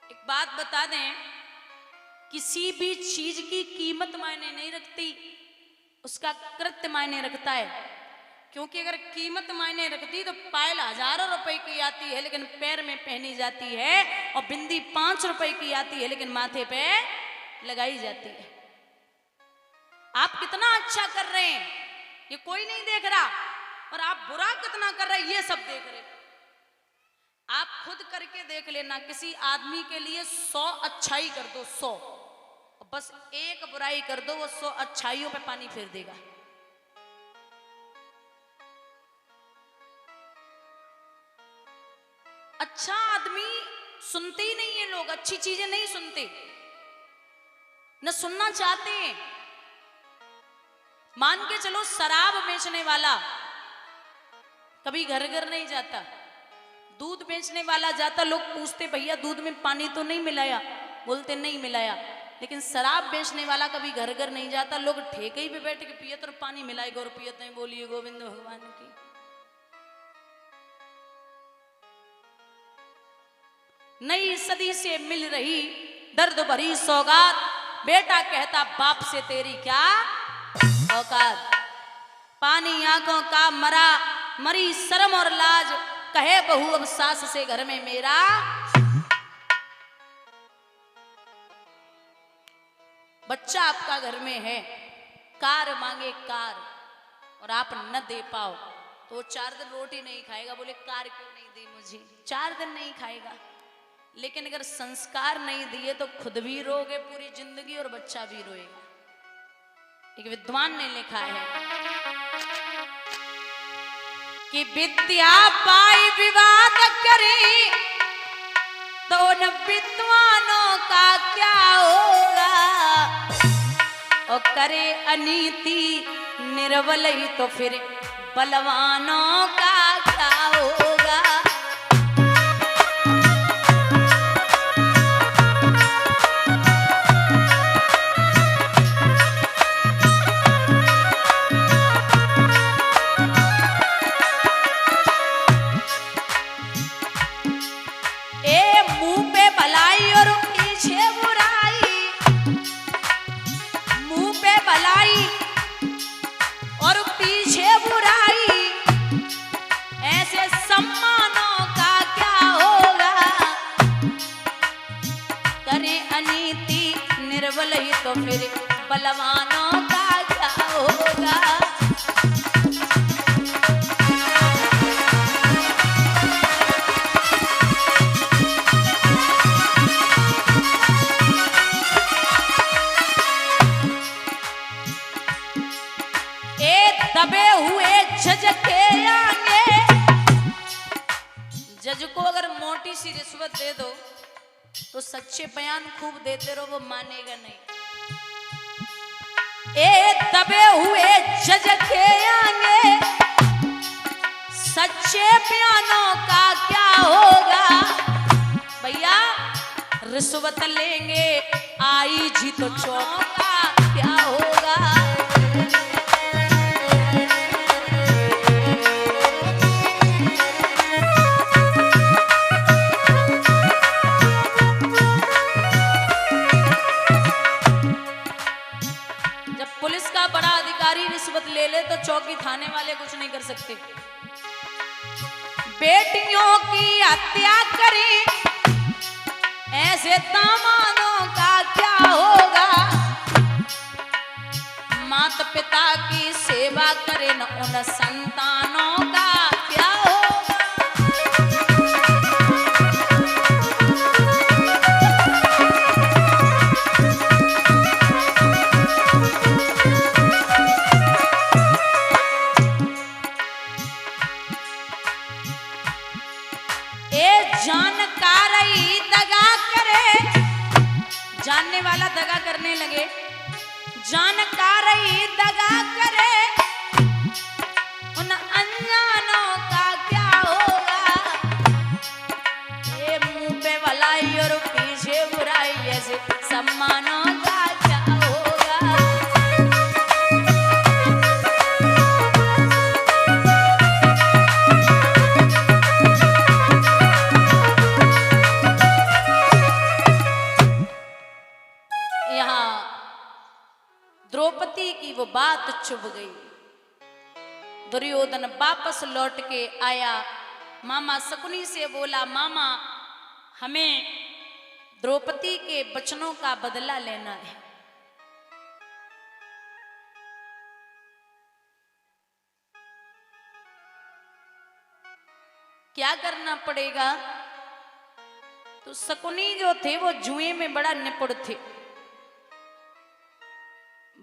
[SPEAKER 1] एक बात बता दें, किसी भी चीज की कीमत मायने नहीं रखती, उसका कृत्य मायने रखता है। क्योंकि अगर कीमत मायने रखती तो पायल हजारों रुपए की आती है लेकिन पैर में पहनी जाती है, और बिंदी 5 रुपए की आती है लेकिन माथे पे लगाई जाती है। आप कितना अच्छा कर रहे हैं ये कोई नहीं देख रहा, और आप बुरा कितना कर रहे हैं ये सब देख रहे। आप खुद करके देख लेना, किसी आदमी के लिए 100 अच्छाई कर दो, 100, और बस 1 बुराई कर दो, वो 100 अच्छाइयों पे पानी फेर देगा। अच्छा आदमी सुनते ही नहीं है, लोग अच्छी चीजें नहीं सुनते, न सुनना चाहते हैं। मान के चलो शराब बेचने वाला कभी घर घर नहीं जाता, दूध बेचने वाला जाता, लोग पूछते भैया दूध में पानी तो नहीं मिलाया, बोलते नहीं मिलाया। लेकिन शराब बेचने वाला कभी घर घर नहीं जाता, लोग ठेके ही पे बैठ के पियत और पानी मिलाएगा और पियत नहीं। बोलिए गोविंद भगवान की। नई सदी से मिल रही दर्द भरी सौगात, बेटा कहता बाप से तेरी क्या औकात। पानी आंखों का मरा, मरी शर्म और लाज, कहे बहू अब सास से घर में मेरा। बच्चा आपका घर में है, कार मांगे कार, और आप न दे पाओ तो वो 4 दिन रोटी नहीं खाएगा। बोले कार क्यों नहीं दी मुझे? 4 दिन नहीं खाएगा। लेकिन अगर संस्कार नहीं दिए तो खुद भी रोगे पूरी जिंदगी और बच्चा भी रोएगा। एक विद्वान ने लिखा है कि विद्या पाई विवाद करी तो उन विद्वानों का क्या होगा। और करे अनीति निर्बल ही तो फिर बलवानों का क्या होगा। निर्बल ही तो फिर बलवानों का क्या होगा। दबे हुए जज के आगे, जज को अगर मोटी सी रिश्वत दे दो तो सच्चे बयान खूब देते रहो, वो मानेगा नहीं। दबे हुए जज के आगे सच्चे बयानों का क्या होगा। भैया रिश्वत लेंगे आई जी तो चौक का क्या होगा। रिश्वत ले ले तो चौकी थाने वाले कुछ नहीं कर सकते। बेटियों की हत्या करी ऐसे दामादों का क्या होगा। माता पिता की सेवा करे न उन संतानों का क्या होगा। जानने वाला दगा करने लगे, जानकार ही दगा करे उन अनजानों का क्या होगा। ये मुंह पे भलाई और पीछे बुराई ऐसे सम्मानों का क्या होगा। द्रौपदी की वो बात चुभ गई। दुर्योधन वापस लौट के आया, मामा शकुनी से बोला, मामा हमें द्रौपदी के वचनों का बदला लेना है। क्या करना पड़ेगा। तो शकुनी जो थे वो जुए में बड़ा निपुण थे।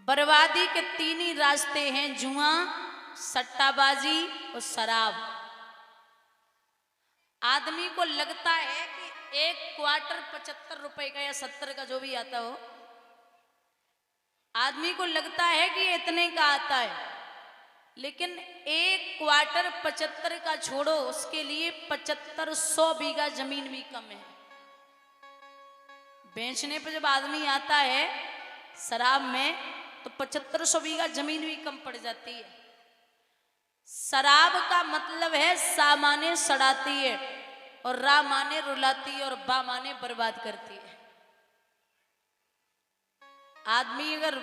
[SPEAKER 1] बर्बादी के तीन ही रास्ते हैं, जुआ, सट्टाबाजी और शराब। आदमी को लगता है कि एक क्वार्टर 75 रुपए का या 70 का जो भी आता हो, आदमी को लगता है कि इतने का आता है, लेकिन एक क्वार्टर 75 का छोड़ो, उसके लिए 7500 बीघा जमीन भी कम है। बेचने पर जब आदमी आता है शराब में तो 7500 बीघा जमीन भी कम पड़ जाती है। शराब का मतलब है सा माने सड़ाती है और रा माने रुलाती है और बा माने बर्बाद करती है। आदमी अगर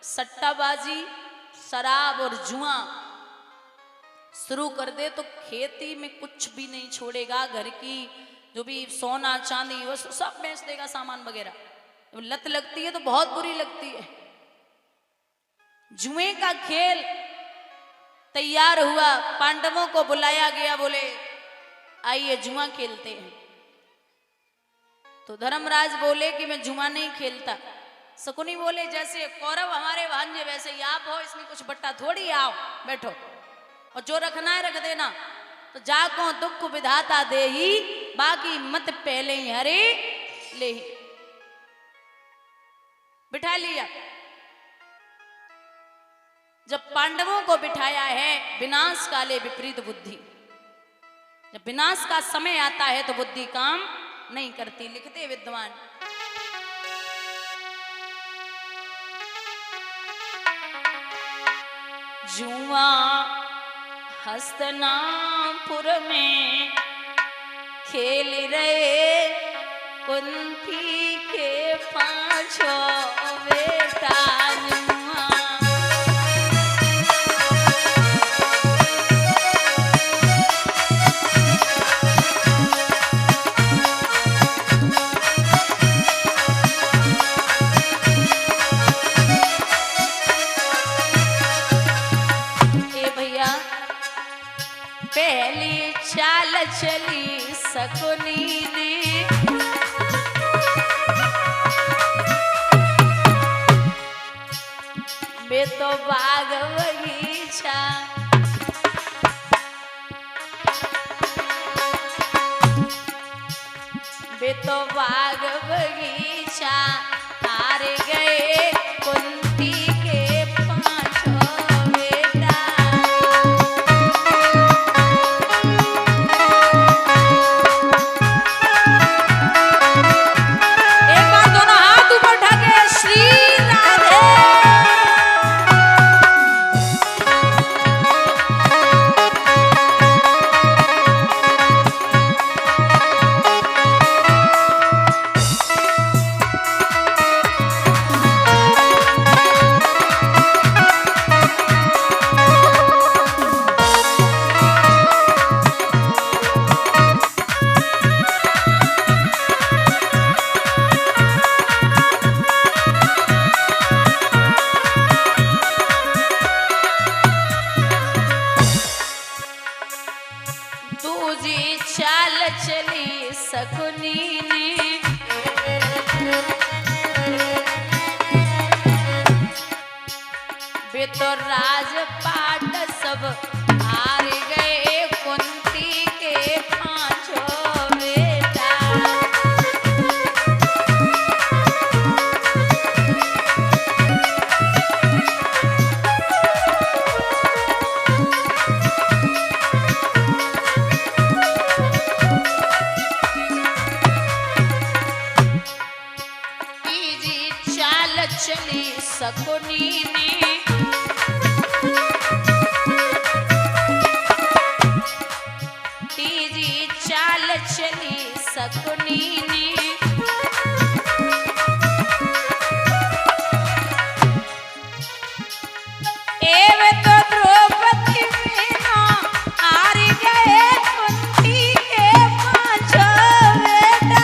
[SPEAKER 1] सट्टाबाजी, शराब और जुआ शुरू कर दे तो खेती में कुछ भी नहीं छोड़ेगा। घर की जो भी सोना चांदी वो सब बेच देगा, सामान वगैरह। लत लगती है तो बहुत बुरी लगती है। जुए का खेल तैयार हुआ, पांडवों को बुलाया गया, बोले आइए जुआ खेलते हैं। तो धर्मराज बोले कि मैं जुआ नहीं खेलता। शकुनी बोले जैसे कौरव हमारे भांजे वैसे ही आप हो, इसमें कुछ बट्टा थोड़ी, आओ बैठो और जो रखना है रख देना। तो जाको दुख विधाता दे ही, बाकी मत पहले ही हरे ले ही। बिठा लिया। जब पांडवों को बिठाया है विनाश काले विपरीत बुद्धि, जब विनाश का समय आता है तो बुद्धि काम नहीं करती। लिखते विद्वान, जुआ हस्तिनापुर में खेल रहे कुंती के पांचों बेटा जुआ। ए भैया पहली चाल चली शकुनी ने, वे तो बाग बगीचा, वे तो बाग बगीचा हार गए कुंती के पांचों बेटा। एक बार दोनों हाथ ऊपर उठा के श्री राधे। दूजी चाल चली शकुनी ने, वे तो राजपाट सब हार गए कुंती के पांचों बेटा। तीजी चाल चली शकुनी ने, तीजी चाल चली शकुनी ने, एवे तो द्रौपदी बिना हार गए कुंती के पांचों बेटा।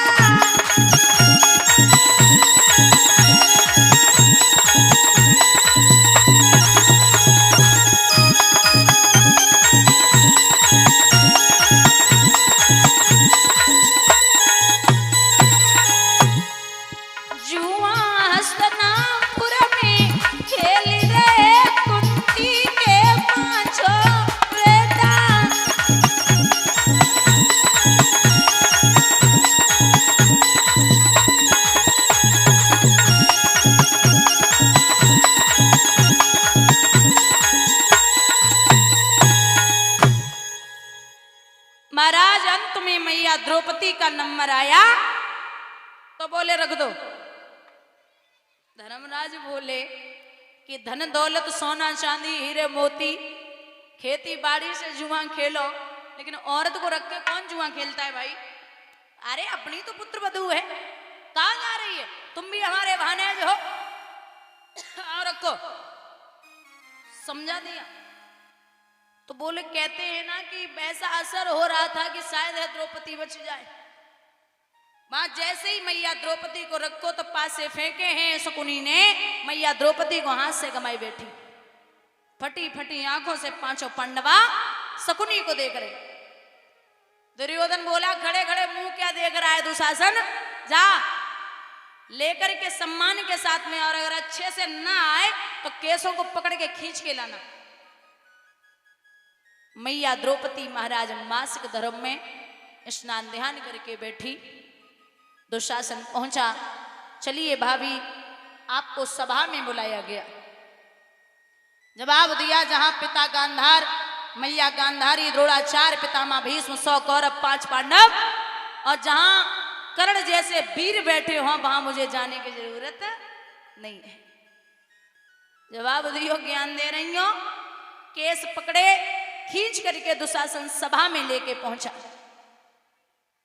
[SPEAKER 1] जुआ हस्तिनापुर में खेल रहे कुंती के पांचों बेटा। महाराज अंत में मैया द्रौपदी का नंबर आया तो बोले रख दो। धर्मराज बोले कि धन दौलत सोना चांदी हीरे मोती खेती बाड़ी से जुआ खेलो, लेकिन औरत को रख के कौन जुआ खेलता है भाई? अरे अपनी तो पुत्र वधू है, कहाँ जा रही है? तुम भी हमारे भानेज हो, और रखो। समझा दिया। तो बोले कहते हैं ना कि वैसा असर हो रहा था कि शायद है द्रौपदी बच जाए। वहां जैसे ही मैया द्रौपदी को रखो तो पास से फेंके हैं शकुनी ने, मैया द्रौपदी को हाथ से गमाई बैठी। फटी फटी आंखों से पांचों पांडवा शकुनी को देख रहे। दुर्योधन बोला खड़े खड़े मुंह क्या देख रहा है दुशासन, जा लेकर के सम्मान के साथ में, और अगर अच्छे से ना आए तो केसों को पकड़ के खींच के लाना। मैया द्रौपदी महाराज मासिक धर्म में स्नान ध्यान करके बैठी। दुशासन पहुंचा, चलिए भाभी आपको सभा में बुलाया गया। जवाब दिया, जहां पिता गांधार, मैया गांधारी, द्रोणाचार्य, पितामह भीष्म, 100 कौरव, 5 पांडव, और जहां कर्ण जैसे वीर बैठे हों वहां मुझे जाने की जरूरत नहीं है। जवाब दियो, ज्ञान दे रही हो। केस पकड़े, खींच करके दुशासन सभा में लेके पहुंचा।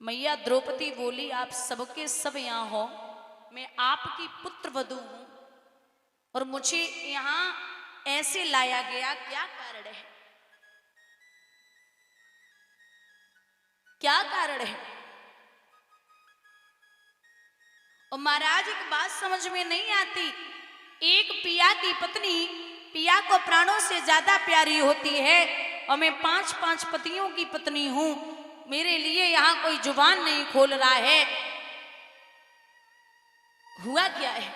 [SPEAKER 1] मैया द्रौपदी बोली, आप सबके सब यहां हो, मैं आपकी पुत्र वधू हूं और मुझे यहां ऐसे लाया गया, क्या कारण है? क्या कारण है? और महाराज एक बात समझ में नहीं आती, एक पिया की पत्नी पिया को प्राणों से ज्यादा प्यारी होती है और मैं 5-5 पतियों की पत्नी हूं, मेरे लिए यहां कोई जुबान नहीं खोल रहा है, हुआ क्या है?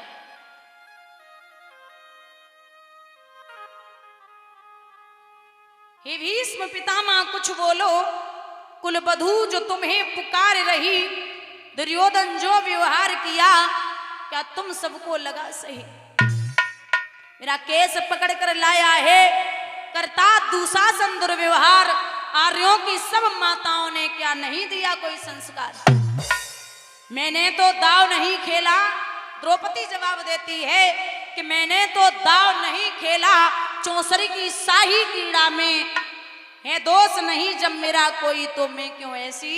[SPEAKER 1] हे भीष्म पितामह कुछ बोलो, कुलवधू जो तुम्हें पुकार रही, दुर्योधन जो व्यवहार किया, क्या तुम सबको लगा सही? मेरा केस पकड़ कर लाया है, करता दुशासन दुर्व्यवहार, आर्यों की सब माताओं ने क्या नहीं दिया कोई संस्कार? मैंने तो दाव नहीं खेला। द्रौपदी जवाब देती है कि मैंने तो दाव नहीं खेला, चौसरी की शाही क्रीड़ा में है दोष नहीं जब मेरा कोई, तो मैं क्यों ऐसी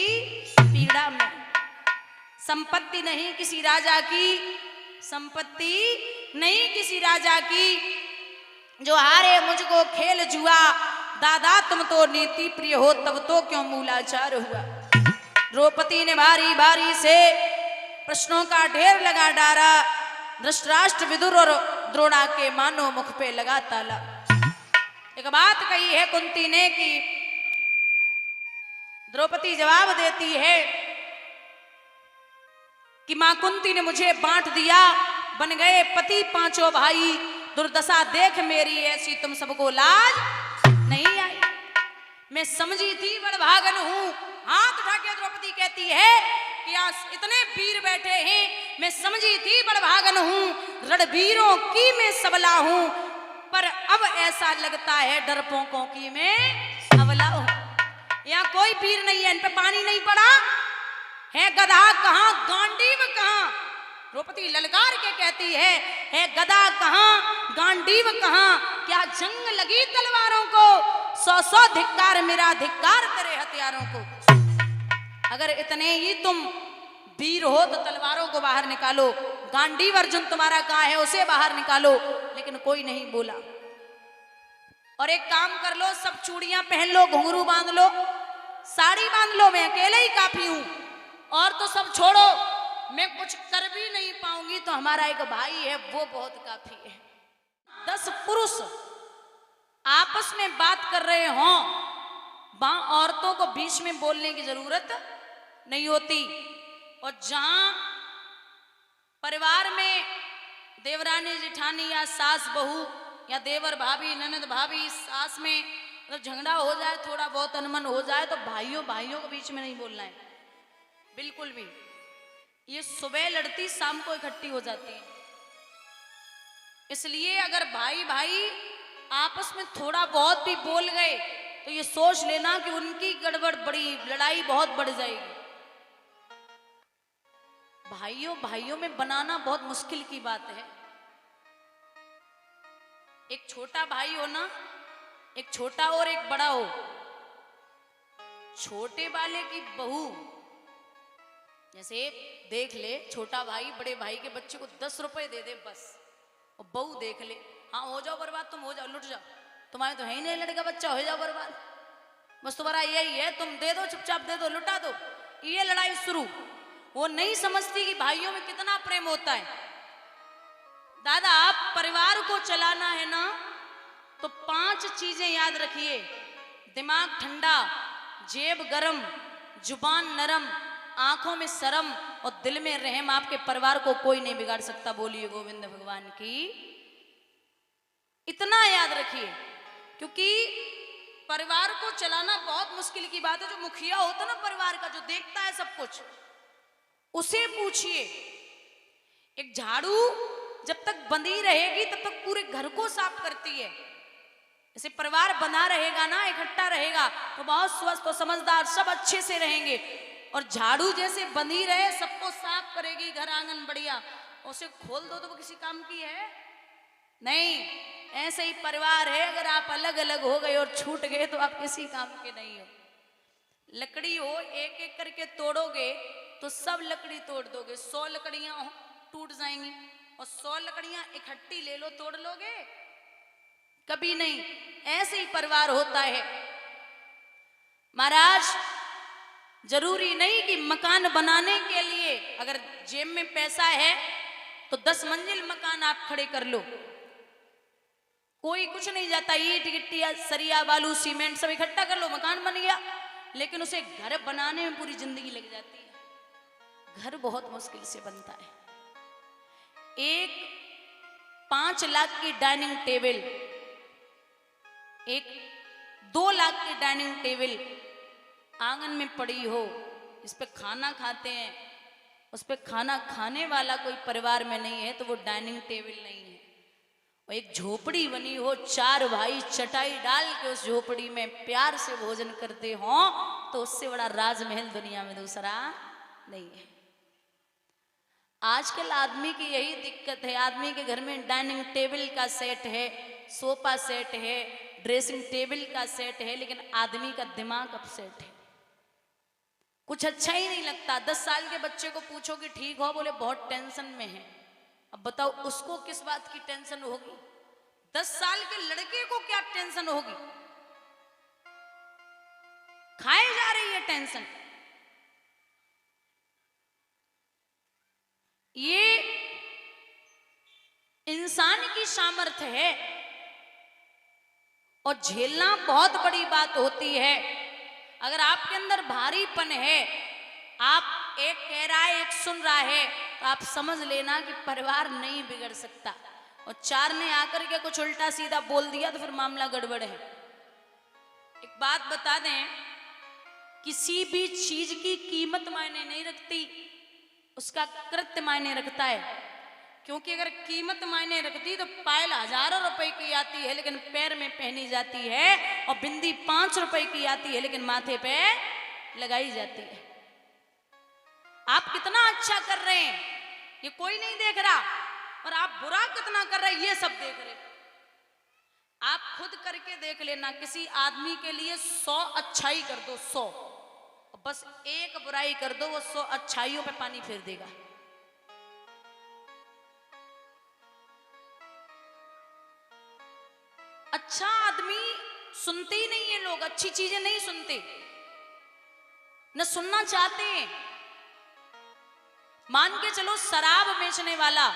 [SPEAKER 1] पीड़ा में? संपत्ति नहीं किसी राजा की, संपत्ति नहीं किसी राजा की, जो हारे मुझको खेल जुआ, दादा तुम तो नीति प्रिय हो, तब तो क्यों मूलाचार हुआ? द्रौपदी ने भारी भारी से प्रश्नों का ढेर लगा डाला, धृतराष्ट्र, विदुर और द्रोणा के मानो मुख पे लगा ताला। एक बात कही है कुंती ने कि द्रौपदी जवाब देती है कि मां कुंती ने मुझे बांट दिया, बन गए पति 5 भाई, दुर्दशा देख मेरी ऐसी तुम सबको लाज नहीं आई। मैं समझी थी बड़भागन हूं, हाथ उठा के द्रौपदी कहती है कि आज इतने वीर बैठे हैं, मैं समझी थी बड़भागन हूं, रणवीरों की मैं सबला हूं, पर अब ऐसा लगता है डरपोकों की मैं अबला हूं। यहाँ कोई वीर नहीं है, इन पे पानी नहीं पड़ा है, गधा कहां, गांडीव कहां? द्रौपदी ललकार के कहती है गदा कहां, गांडीव कहां? क्या जंग लगी तलवारों को, 100-100 धिक्कार मेरा धिक्कार तेरे हथियारों को। अगर इतने ही तुम वीर हो तो तलवारों को बाहर निकालो, गांडीव अर्जुन तुम्हारा कहां है, उसे बाहर निकालो। लेकिन कोई नहीं बोला। और एक काम कर लो, सब चूड़ियां पहन लो, घुंघरू बांध लो, साड़ी बांध लो, मैं अकेले ही काफी हूं, और तो सब छोड़ो, मैं कुछ कर भी नहीं पाऊंगी तो हमारा एक भाई है वो बहुत काफी है। 10 पुरुष आपस में बात कर रहे हों, औरतों को बीच में बोलने की जरूरत नहीं होती। और जहां परिवार में देवरानी जेठानी या सास बहू या देवर भाभी ननद भाभी सास में मतलब झगड़ा हो जाए, थोड़ा बहुत अनमन हो जाए, तो भाइयों के बीच में नहीं बोलना है बिल्कुल भी। ये सुबह लड़ती शाम को इकट्ठी हो जाती है। इसलिए अगर भाई भाई आपस में थोड़ा बहुत भी बोल गए तो ये सोच लेना कि उनकी गड़बड़, बड़ी लड़ाई बहुत बढ़ जाएगी। भाइयों में बनाना बहुत मुश्किल की बात है। एक छोटा भाई हो ना, एक छोटा और एक बड़ा हो, छोटे वाले की बहू जैसे देख ले, छोटा भाई बड़े भाई के बच्चे को 10 रुपए दे दे बस, और बहू देख ले, हाँ हो जाओ बर्बाद, तुम हो जाओ, लुट जाओ, तुम्हारे तो है ही नहीं लड़का बच्चा, हो जाओ बर्बाद, बस तुम्हारा यही है, तुम दे दो, चुपचाप दे दो, लुटा दो, ये लड़ाई शुरू। वो नहीं समझती कि भाइयों में कितना प्रेम होता है। दादा आप परिवार को चलाना है ना, तो 5 चीजें याद रखिए, दिमाग ठंडा, जेब गरम, जुबान नरम, आंखों में शर्म और दिल में रहम, आपके परिवार को कोई नहीं बिगाड़ सकता। बोलिए गोविंद भगवान की। इतना याद रखिए, क्योंकि परिवार को चलाना बहुत मुश्किल की बात है। जो मुखिया होता ना परिवार का, जो देखता है सब कुछ, उसे पूछिए। एक झाड़ू जब तक बंधी रहेगी तब तक पूरे घर को साफ करती है, ऐसे परिवार बना रहेगा ना, इकट्ठा रहेगा तो बहुत स्वस्थ और समझदार सब अच्छे से रहेंगे। और झाड़ू जैसे बंधी रहे, सबको साफ करेगी घर आंगन बढ़िया, उसे खोल दो तो वो किसी काम की है नहीं। ऐसे ही परिवार है, अगर आप अलग अलग हो गए और छूट गए तो आप किसी काम के नहीं हो। लकड़ी हो, एक एक करके तोड़ोगे तो सब लकड़ी तोड़ दोगे, 100 लकड़ियां टूट जाएंगी, और 100 लकड़ियां इकट्ठी ले लो, तोड़ लोगे? कभी नहीं। ऐसे ही परिवार होता है। महाराज, जरूरी नहीं कि मकान बनाने के लिए अगर जेब में पैसा है तो 10 मंजिल मकान आप खड़े कर लो, कोई कुछ नहीं जाता। ईंट गिट्टी सरिया बालू सीमेंट सब इकट्ठा कर लो, मकान बन गया। लेकिन उसे घर बनाने में पूरी जिंदगी लग जाती है। घर बहुत मुश्किल से बनता है। एक 5 लाख की डाइनिंग टेबल, एक 2 लाख की डाइनिंग टेबल आंगन में पड़ी हो, इस पे खाना खाते हैं, उस पे खाना खाने वाला कोई परिवार में नहीं है तो वो डाइनिंग टेबल नहीं है। और एक झोपड़ी बनी हो, 4 भाई चटाई डाल के उस झोपड़ी में प्यार से भोजन करते हो, तो उससे बड़ा राजमहल दुनिया में दूसरा नहीं है। आजकल आदमी की यही दिक्कत है। आदमी के घर में डाइनिंग टेबल का सेट है, सोफा सेट है, ड्रेसिंग टेबल का सेट है, लेकिन आदमी का दिमाग अपसेट है। कुछ अच्छा ही नहीं लगता। 10 साल के बच्चे को पूछो कि ठीक हो, बोले बहुत टेंशन में है। अब बताओ उसको किस बात की टेंशन होगी? 10 साल के लड़के को क्या टेंशन होगी? खाए जा रही है टेंशन। ये इंसान की सामर्थ्य है और झेलना बहुत बड़ी बात होती है। अगर आपके अंदर भारीपन है, आप एक कह रहा है एक सुन रहा है, तो आप समझ लेना कि परिवार नहीं बिगड़ सकता। और 4 ने आकर के कुछ उल्टा सीधा बोल दिया तो फिर मामला गड़बड़ है। एक बात बता दें, किसी भी चीज की कीमत मायने नहीं रखती, उसका कृत्य मायने रखता है। क्योंकि अगर कीमत मायने रखती तो पायल हजारों रुपए की आती है लेकिन पैर में पहनी जाती है, और बिंदी 5 रुपए की आती है लेकिन माथे पे लगाई जाती है। आप कितना अच्छा कर रहे हैं ये कोई नहीं देख रहा, और आप बुरा कितना कर रहे हैं ये सब देख रहे। आप खुद करके देख लेना, किसी आदमी के लिए 100 अच्छाई कर दो, 100, और बस 1 बुराई कर दो, वो 100 अच्छाइयों पे पानी फेर देगा। अच्छा आदमी सुनते ही नहीं है, लोग अच्छी चीजें नहीं सुनते, न सुनना चाहते हैं। मान के चलो शराब बेचने वाला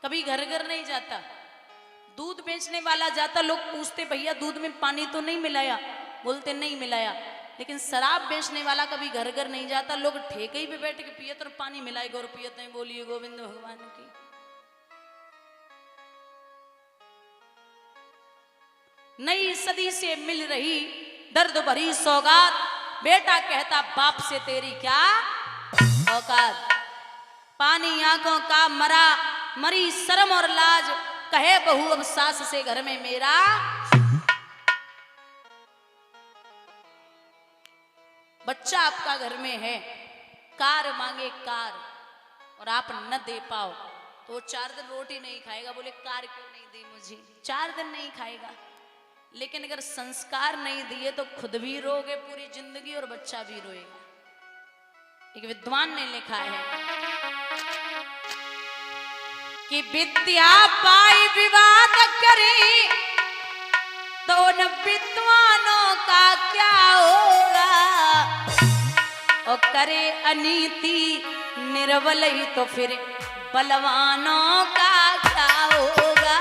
[SPEAKER 1] कभी घर घर नहीं जाता, दूध बेचने वाला जाता, लोग पूछते भैया दूध में पानी तो नहीं मिलाया, बोलते नहीं मिलाया। लेकिन शराब बेचने वाला कभी घर घर नहीं जाता, लोग ठेके ही पे बैठ के पियत और पानी मिलाएगा और पियत नहीं। बोलिए गोविंद भगवान की। नई सदी से मिल रही दर्द भरी सौगात, बेटा कहता बाप से तेरी क्या औकात। पानी आंखों का मरा, मरी शर्म और लाज, कहे बहू अब सास से घर में मेरा। बच्चा आपका घर में है, कार मांगे कार, और आप न दे पाओ तो 4 दिन रोटी नहीं खाएगा। बोले कार क्यों नहीं दी मुझे? 4 दिन नहीं खाएगा। लेकिन अगर संस्कार नहीं दिए तो खुद भी रोगे पूरी जिंदगी और बच्चा भी रोएगा। एक विद्वान ने लिखा है कि विद्या पाई विवाद करी तो न विद्वानों का क्या होगा, और करे अनीति निर्बल ही तो फिर बलवानों का क्या होगा।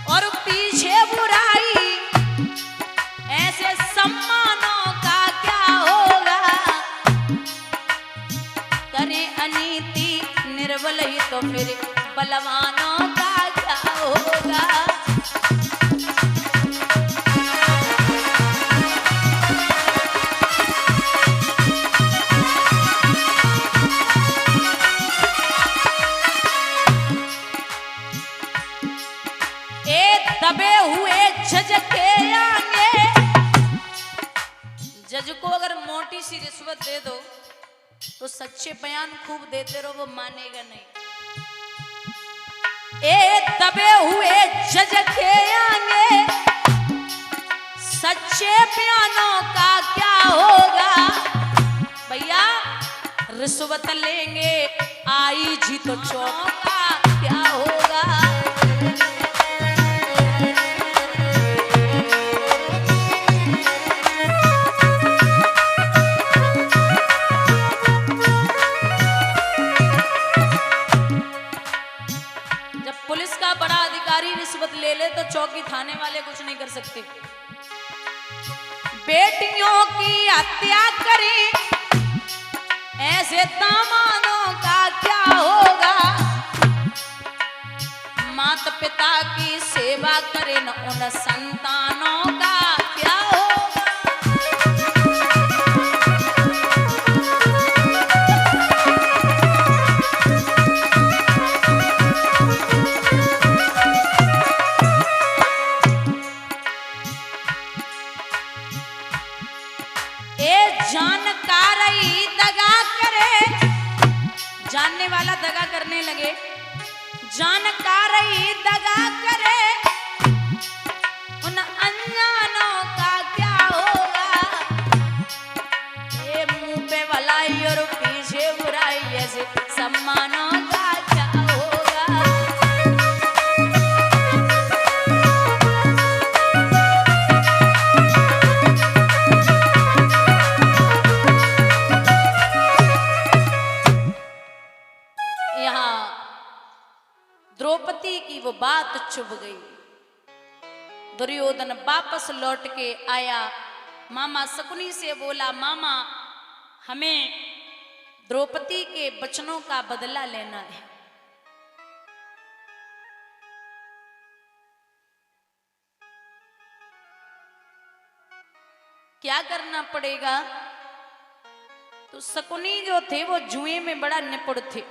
[SPEAKER 1] और पीछे बुराई, ऐसे सम दुर्बल ही तो फिर बलवानों का क्या होगा। दबे हुए जज के आगे, जज को अगर मोटी सी रिश्वत दे दो तो सच्चे बयान खूब देते रहो, वो मानेगा नहीं। ए दबे हुए जज के आगे सच्चे बयानों का क्या होगा। भैया रिश्वत लेंगे आई जी तो चौका क्या होगा। रिश्वत ले ले तो चौकी थाने वाले कुछ नहीं कर सकते। बेटियों की हत्या करी ऐसे दामादों का क्या होगा। माता पिता की सेवा करे न उन संतानों का क्या होगा। जानने वाला दगा करने लगे, जानकार ही दगा करे उन अनजानों का क्या होगा। ये मुंह पे भलाई और पीछे बुराई ऐसे सम्मानों का क्या होगा। द्रौपदी की वो बात चुभ गई। दुर्योधन वापस लौट के आया, मामा शकुनी से बोला, मामा हमें द्रौपदी के वचनों का बदला लेना है। क्या करना पड़ेगा। तो शकुनी जो थे वो जुए में बड़ा निपुण थे।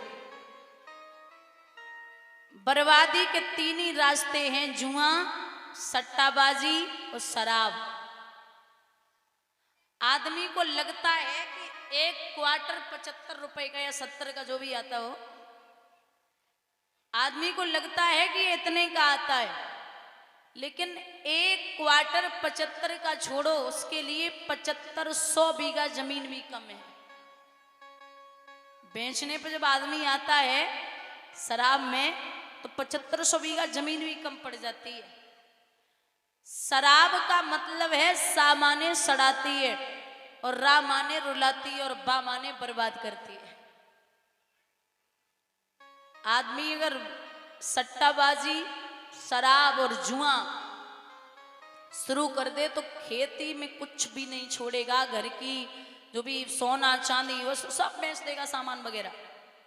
[SPEAKER 1] बर्बादी के तीन ही रास्ते हैं, जुआ, सट्टाबाजी और शराब। आदमी को लगता है कि एक क्वार्टर 75 रुपए का या 70 का जो भी आता हो, आदमी को लगता है कि इतने का आता है, लेकिन एक क्वार्टर 75 का छोड़ो, उसके लिए 7500 बीघा जमीन भी कम है। बेचने पर जब आदमी आता है शराब में तो 7500 बीघा जमीन भी कम पड़ जाती है। शराब का मतलब है सा माने सड़ाती है और रा माने रुलाती है और बा माने बर्बाद करती है। आदमी अगर सट्टाबाजी, शराब और जुआ शुरू कर दे तो खेती में कुछ भी नहीं छोड़ेगा। घर की जो भी सोना चांदी वो सब बेच देगा, सामान वगैरह।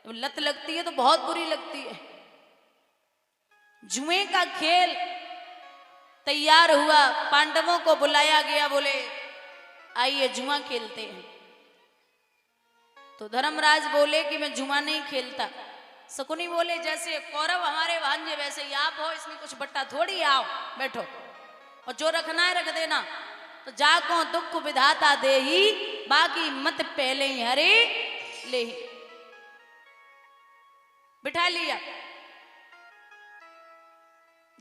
[SPEAKER 1] लत लगती है तो बहुत बुरी लगती है। जुए का खेल तैयार हुआ, पांडवों को बुलाया गया, बोले आइए जुआ खेलते हैं। तो धर्मराज बोले कि मैं जुआ नहीं खेलता। शकुनी बोले जैसे कौरव हमारे भांजे वैसे ही आप हो, इसमें कुछ बट्टा थोड़ी, आओ बैठो और जो रखना है रख देना। तो जाको दुख विधाता दे ही, बाकी मत पहले ही हरे ले ही। बिठा लिया।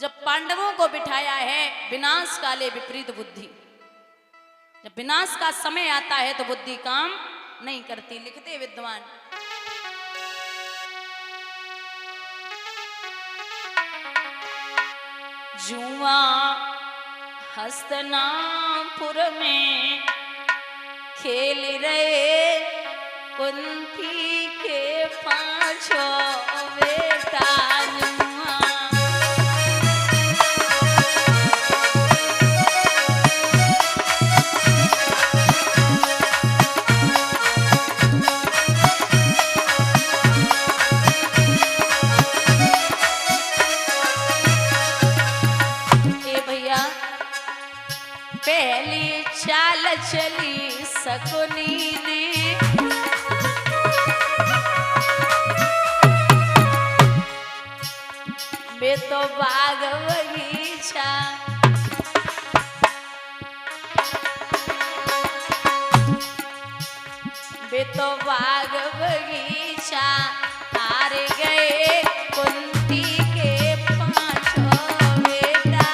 [SPEAKER 1] जब पांडवों को बिठाया है, विनाश काले विपरीत बुद्धि, जब विनाश का समय आता है तो बुद्धि काम नहीं करती। लिखते विद्वान, जुआ हस्तिनापुर में खेल रहे, कुंती के पांचों बेटा शकुनी ने बे तो बाग बगीचा बे तो बाग बगीचा हार गए कुंती के पांचों बेटा।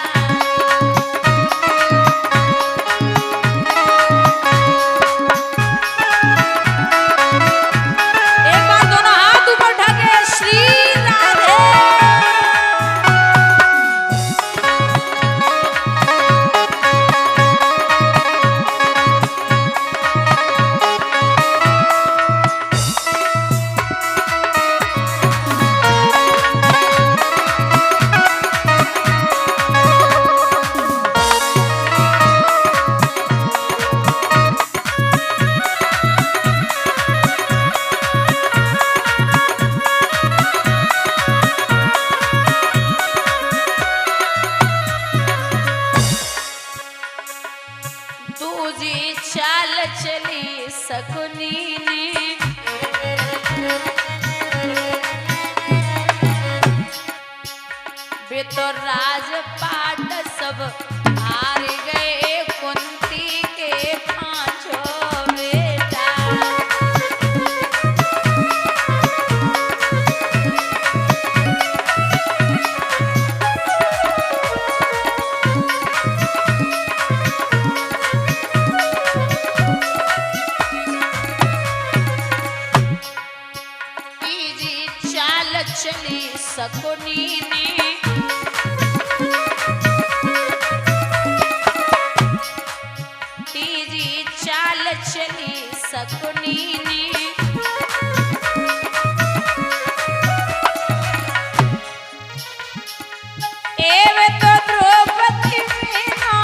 [SPEAKER 1] एक बार दोनों हाथ ऊपर उठा के श्री राधे। दूजी चाल चली शकुनी ने बे तो राजपाट सब हार गए कुंती के पांचों बेटा। तीजी चाल चली शकुनी ने तीजी चाल चली शकुनी ने एवे तो द्रौपदी मीना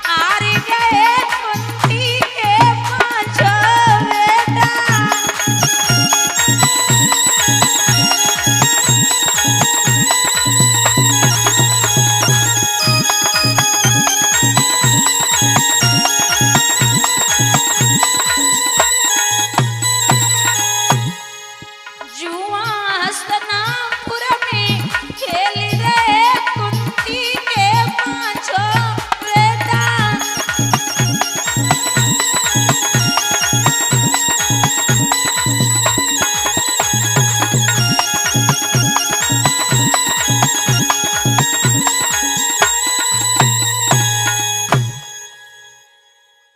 [SPEAKER 1] हार गए कुंती के पांचों बेटा। जुआ हस्तनापुर में खेल रहे कुंती के पांचों बेटा।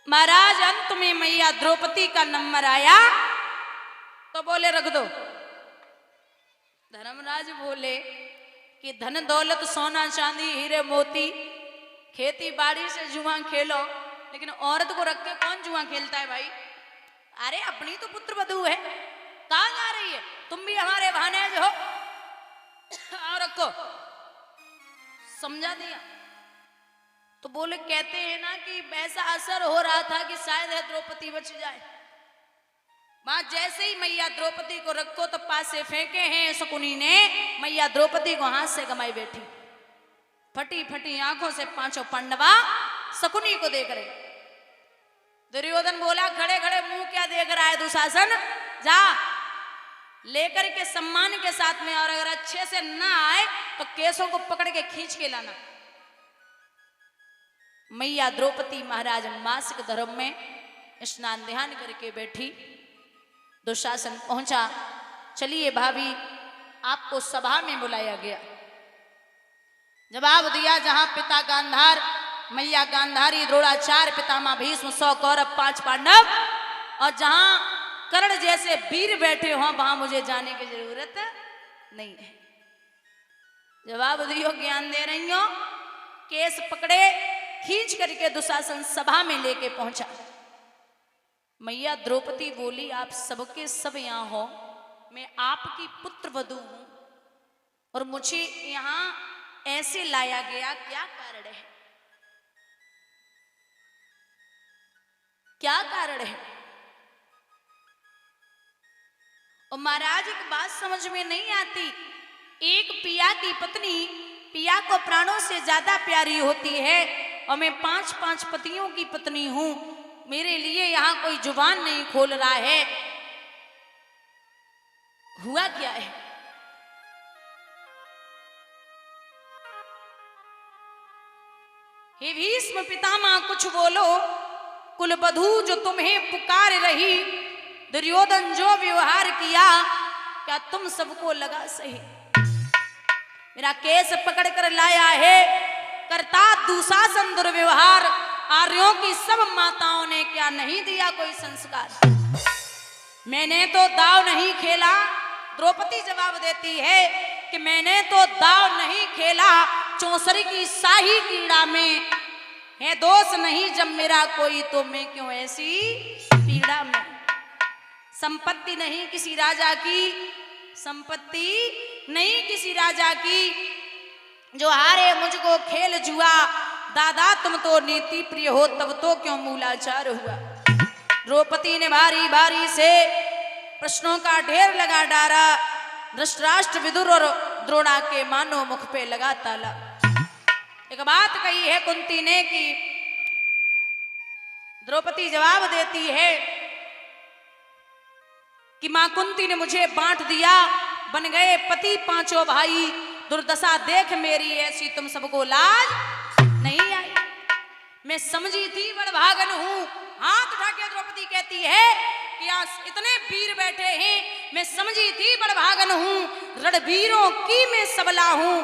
[SPEAKER 1] महाराज अंत में मैया द्रौपदी का नंबर आया तो बोले रख दो। धर्मराज बोले कि धन दौलत सोना चांदी हीरे मोती खेती बाड़ी से जुआ खेलो, लेकिन औरत को रख के कौन जुआ खेलता है भाई? अरे अपनी तो पुत्र वधू है, कहाँ जा रही है? तुम भी हमारे भानेज हो। और रखो, समझा दिया। तो बोले कहते हैं ना कि वैसा असर हो रहा था कि शायद है द्रौपदी बच जाए। मां जैसे ही मैया द्रौपदी को रखो तो पास से फेंके हैं शकुनी ने, मैया द्रौपदी को हाथ से गमाई बैठी। फटी फटी आंखों से पांचों पांडवा शकुनी को देख रहे। दुर्योधन बोला खड़े खड़े मुंह क्या देख रहा है दुशासन, जा लेकर के सम्मान के साथ में, और अगर अच्छे से ना आए तो केसों को पकड़ के खींच के लाना। मैया द्रौपदी महाराज मासिक धर्म में स्नान ध्यान करके बैठी। दुशासन पहुंचा, चलिए भाभी आपको सभा में बुलाया गया। जवाब दिया जहां पिता गांधार, मैया गांधारी, द्रोणाचार्य, पितामह भीष्म, 100 कौरव, 5 पांडव, और जहां कर्ण जैसे वीर बैठे हो वहां मुझे जाने की जरूरत नहीं है। जवाब दियो, ज्ञान दे रही हो। केस पकड़े, खींच करके दुशासन सभा में लेके पहुंचा। मैया द्रौपदी बोली आप सबके सब यहाँ हो, मैं आपकी पुत्र वधू हूं और मुझे यहाँ ऐसे लाया गया, क्या कारण है? क्या कारण है? और महाराज एक बात समझ में नहीं आती, एक पिया की पत्नी पिया को प्राणों से ज्यादा प्यारी होती है, और मैं 5-5 पतियों की पत्नी हूं। मेरे लिए यहाँ कोई जुबान नहीं खोल रहा है। हुआ क्या है? हे भीष्म पितामह कुछ बोलो, कुलवधू जो तुम्हें पुकार रही, दुर्योधन जो व्यवहार किया क्या तुम सबको लगा सही? मेरा केस पकड़ कर लाया है, करता दुशासन दुर्व्यवहार, आर्यों की सब माताओं ने क्या नहीं दिया कोई संस्कार? मैंने तो दाव नहीं खेला, द्रौपदी जवाब देती है कि मैंने तो दाव नहीं खेला, चौसरी की शाही कीड़ा में है दोष नहीं जब मेरा कोई, तो मैं क्यों ऐसी पीड़ा में? संपत्ति नहीं किसी राजा की, संपत्ति नहीं किसी राजा की, जो हारे मुझको खेल जुआ, दादा तुम तो नीति प्रिय हो तब तो क्यों मूलाचार हुआ? द्रौपदी ने भारी भारी से प्रश्नों का ढेर लगा डाला, धृतराष्ट्र विदुर और द्रोणा के मानो मुख पे लगा ताला। एक बात कही है कुंती ने कि द्रौपदी जवाब देती है कि मां कुंती ने मुझे बांट दिया, बन गए पति पांचों भाई, दुर्दशा देख मेरी ऐसी तुम सबको लाज नहीं आई। मैं समझी थी बड़भागन हूं, हाथ उठा के द्रौपदी कहती है कि आज इतने वीर बैठे हैं, मैं समझी थी बड़भागन हूं, रणवीरों की मैं सबला हूं,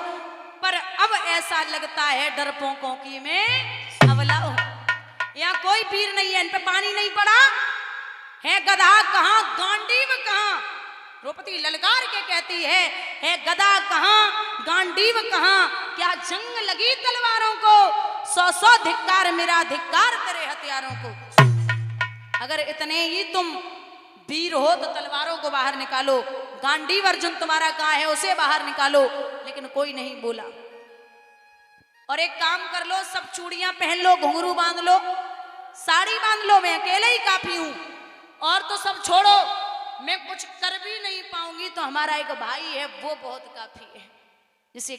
[SPEAKER 1] पर अब ऐसा लगता है डरपोकों की मैं अबला हूं। यहाँ कोई वीर नहीं है, इन पे पानी नहीं पड़ा है, गधा कहां गांडीव कहां? द्रौपदी ललकार के कहती है गदा कहां गांडीव कहां? क्या जंग लगी तलवारों को, सौ सौ धिक्कार मेरा धिक्कार तेरे हथियारों को। अगर इतने ही तुम वीर हो तो तलवारों को बाहर निकालो, गांडीव अर्जुन तुम्हारा कहां है उसे बाहर निकालो, लेकिन कोई नहीं बोला। और एक काम कर लो, सब चूड़ियां पहन लो, घुंघरू बांध लो, साड़ी बांध लो, मैं अकेले ही काफी हूं, और तो सब छोड़ो, मैं कुछ कर भी नहीं पाऊंगी तो हमारा एक भाई है वो बहुत काफी है, जिसे